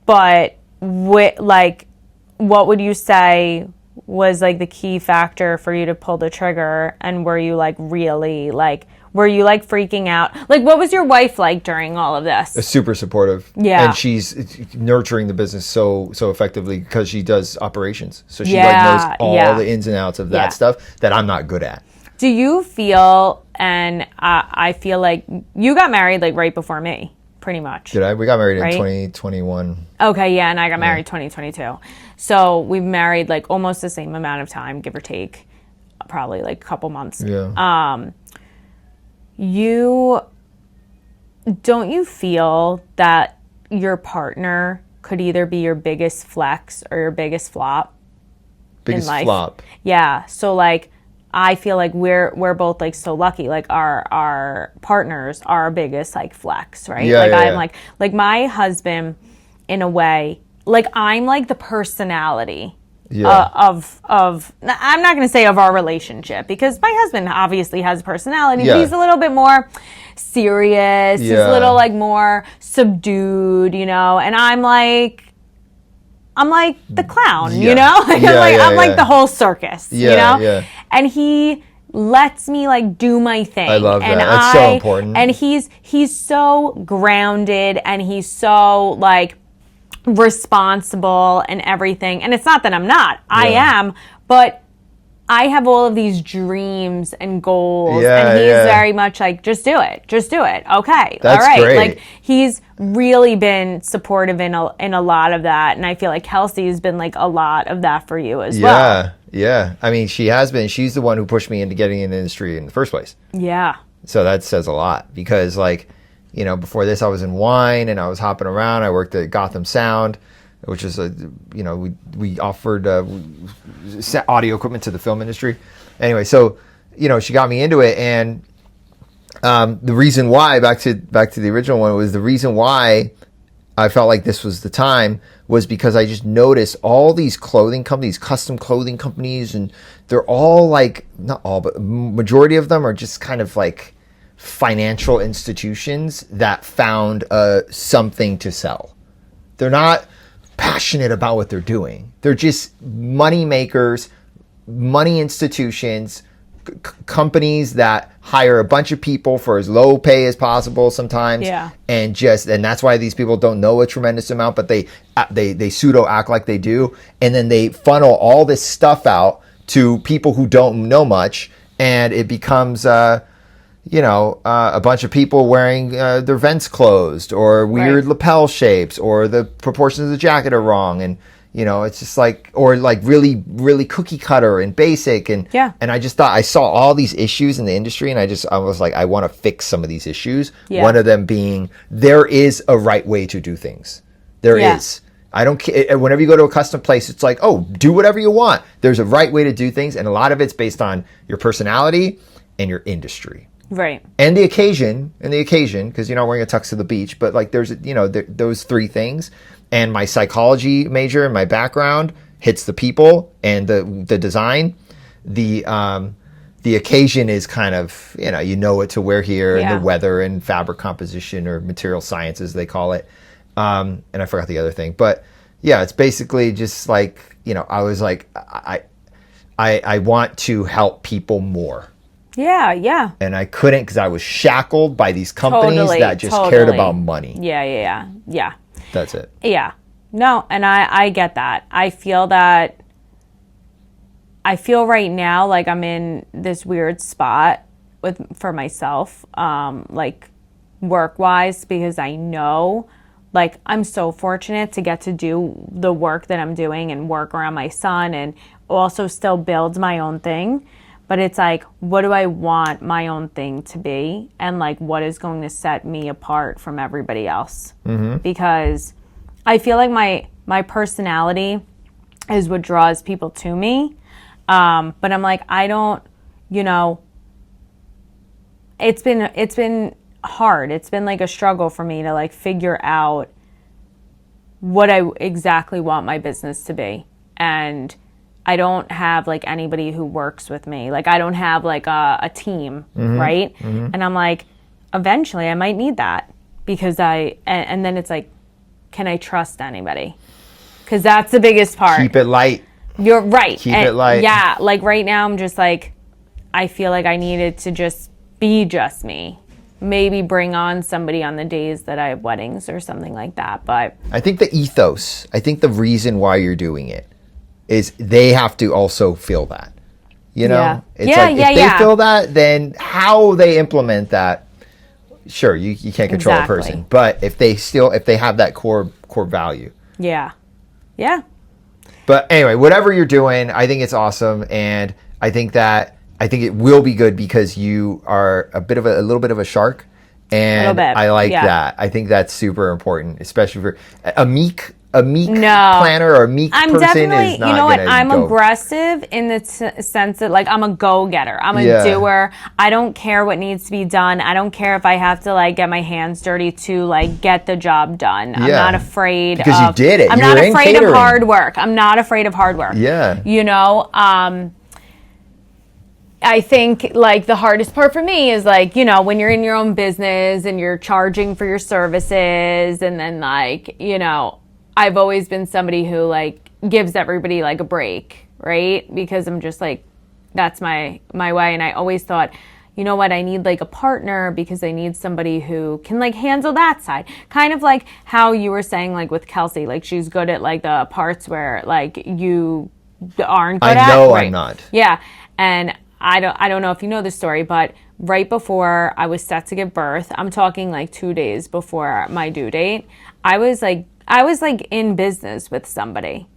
But what would you say was like the key factor for you to pull the trigger? And were you like really like, were you like freaking out? Like, what was your wife like during all of this? Super supportive. Yeah. And she's nurturing the business so effectively because she does operations. So she like knows all the ins and outs of that stuff that I'm not good at. Do you feel, and I feel like you got married like right before me, pretty much. Did I? We got married in 2021. Okay, yeah, and I got married 2022. So we've married like almost the same amount of time, give or take, probably like a couple months. Yeah. Don't you feel that your partner could either be your biggest flex or your biggest flop? Biggest in life? Flop. Yeah. So like I feel like we're both like so lucky. Like our partners are our biggest like flex, right? Yeah, like yeah, I'm like my husband in a way, like I'm like the personality of I'm not going to say of our relationship, because my husband obviously has a personality, but he's a little bit more serious. He's a little like more subdued, you know, and I'm like the clown, you know? Like, I'm like the whole circus, you know? Yeah. And he lets me like do my thing. I love that. That's so important. And he's so grounded and he's so like responsible and everything. And it's not that I'm not. I am, but I have all of these dreams and goals, and he's very much like, just do it. Okay. That's all right. Great. Like he's really been supportive in a lot of that. And I feel like Kelsey's been like a lot of that for you as well. Yeah. I mean, she has been. She's the one who pushed me into getting in the industry in the first place. Yeah. So that says a lot, because like, you know, before this I was in wine and I was hopping around. I worked at Gotham Sound, which is we offered audio equipment to the film industry. Anyway, so you know, she got me into it, and the reason why, back to the original one, was the reason why I felt like this was the time, was because I just noticed all these clothing companies, custom clothing companies, and they're all like, not all, but majority of them are just kind of like financial institutions that found something to sell. They're not passionate about what they're doing. They're just money makers, money institutions, companies that hire a bunch of people for as low pay as possible sometimes. Yeah. And that's why these people don't know a tremendous amount, but they pseudo act like they do. And then they funnel all this stuff out to people who don't know much. And it becomes, a bunch of people wearing their vents closed, or weird lapel shapes, or the proportions of the jacket are wrong. And, it's just like, or like really, really cookie cutter and basic. And I just thought, I saw all these issues in the industry, and I was like, I want to fix some of these issues. Yeah. One of them being, there is a right way to do things. There is. I don't care. Whenever you go to a custom place, it's like, oh, do whatever you want. There's a right way to do things. And a lot of it's based on your personality and your industry. Right. And the occasion, because you're not wearing a tux to the beach, but like there's, those three things. And my psychology major and my background hits the people and the design. The occasion is kind of, you know what to wear here, and the weather and fabric composition, or material sciences, they call it. And I forgot the other thing, but yeah, it's basically just like, I was like, I want to help people more. Yeah, yeah. And I couldn't, because I was shackled by these companies that just cared about money. Yeah. That's it. Yeah. No, and I get that. I feel right now like I'm in this weird spot for myself, like work-wise, because I know, like, I'm so fortunate to get to do the work that I'm doing and work around my son, and also still build my own thing. But it's like, what do I want my own thing to be? And like, what is going to set me apart from everybody else? Mm-hmm. Because I feel like my personality is what draws people to me. But I'm like, I don't, it's been hard. It's been like a struggle for me to like figure out what I exactly want my business to be. And I don't have like anybody who works with me. Like, I don't have like a team, right? Mm-hmm. And I'm like, eventually I might need that, because and then it's like, can I trust anybody? Because that's the biggest part. Keep it light. You're right. Keep it light. Yeah, like right now I'm just like, I feel like I needed to just be just me. Maybe bring on somebody on the days that I have weddings or something like that. But I think the ethos, the reason why you're doing it is they have to also feel that. It's like, if they feel that, then how they implement that, sure, you can't control a person. But if they have that core value. Yeah. Yeah. But anyway, whatever you're doing, I think it's awesome, and I think it will be good, because you are a little bit of a shark, and I like that. I think that's super important, especially for a meek planner or a meek person is not going to I'm aggressive in the sense that, like, I'm a go-getter. I'm a doer. I don't care what needs to be done. I don't care if I have to, like, get my hands dirty to, like, get the job done. I'm not afraid because you did it. I'm not afraid of hard work. I'm not afraid of hard work. Yeah. I think, like, the hardest part for me is, like, when you're in your own business and you're charging for your services, and then, like, I've always been somebody who, like, gives everybody, like, a break, right? Because I'm just, like, that's my way. And I always thought, you know what, I need, like, a partner, because I need somebody who can, like, handle that side. Kind of like how you were saying, like, with Kelsey, like, she's good at, like, the parts where, like, you aren't good at. I know I'm not. Yeah. And I don't know if you know the story, but right before I was set to give birth, I'm talking like 2 days before my due date, I was like in business with somebody,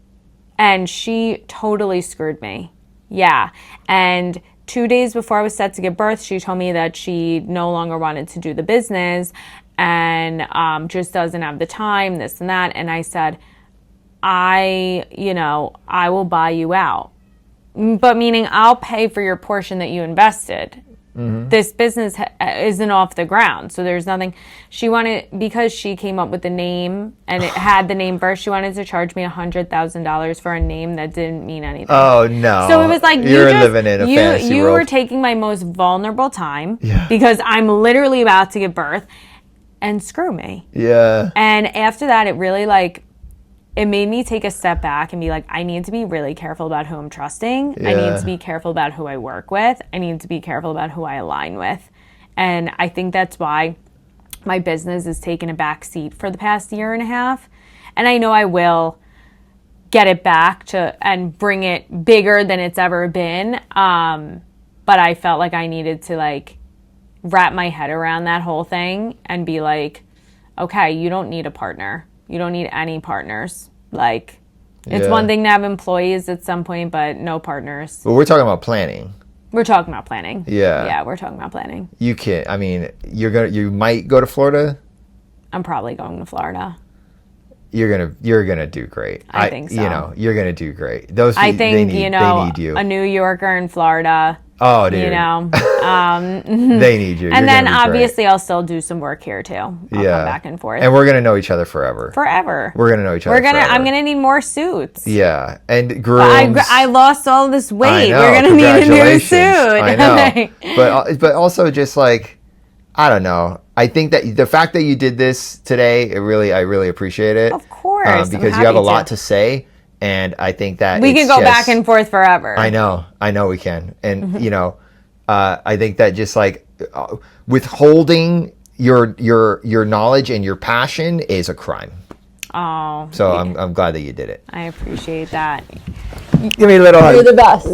and she totally screwed me. Yeah. And 2 days before I was set to give birth, she told me that she no longer wanted to do the business, and just doesn't have the time, this and that. And I said, I will buy you out. But meaning, I'll pay for your portion that you invested. this business isn't off the ground. So there's nothing. She wanted, because she came up with the name and it had the name first, she wanted to charge me $100,000 for a name that didn't mean anything. Oh, no. So it was like, you're living in a fantasy you world. were taking my most vulnerable time because I'm literally about to give birth, and screw me. Yeah. And after that, it really like, it made me take a step back and be like, I need to be really careful about who I'm trusting. I need to be careful about who I work with. I need to be careful about who I align with. And I think that's why my business has taken a back seat for the past year and a half. And I know I will get it back to and bring it bigger than it's ever been. But I felt like I needed to like wrap my head around that whole thing and be like, okay, you don't need a partner. You don't need any partners. Like, it's one thing to have employees at some point, but no partners. But we're talking about planning. We're talking about planning. Yeah. Yeah, we're talking about planning. You can't, I mean, you might go to Florida. I'm probably going to Florida. You're gonna do great. I think so. You know, you're gonna do great. Those I think, they need you. A New Yorker in Florida. Oh, dude. You know, they need you. And then obviously I'll still do some work here too. I'll come back and forth. And we're gonna know each other forever. Forever. We're gonna know each other. Forever. I'm gonna need more suits. Yeah, and grooms. I lost all this weight. I know, we're gonna need a new suit. I know. but also just like, I don't know. I think that the fact that you did this today, I really appreciate it. Of course, because you have a lot to say. And I think that we can go back and forth forever. I know we can. And, you know, I think that just like withholding your knowledge and your passion is a crime. Oh. So I'm glad that you did it. I appreciate that. Give me a little hug. You're the best.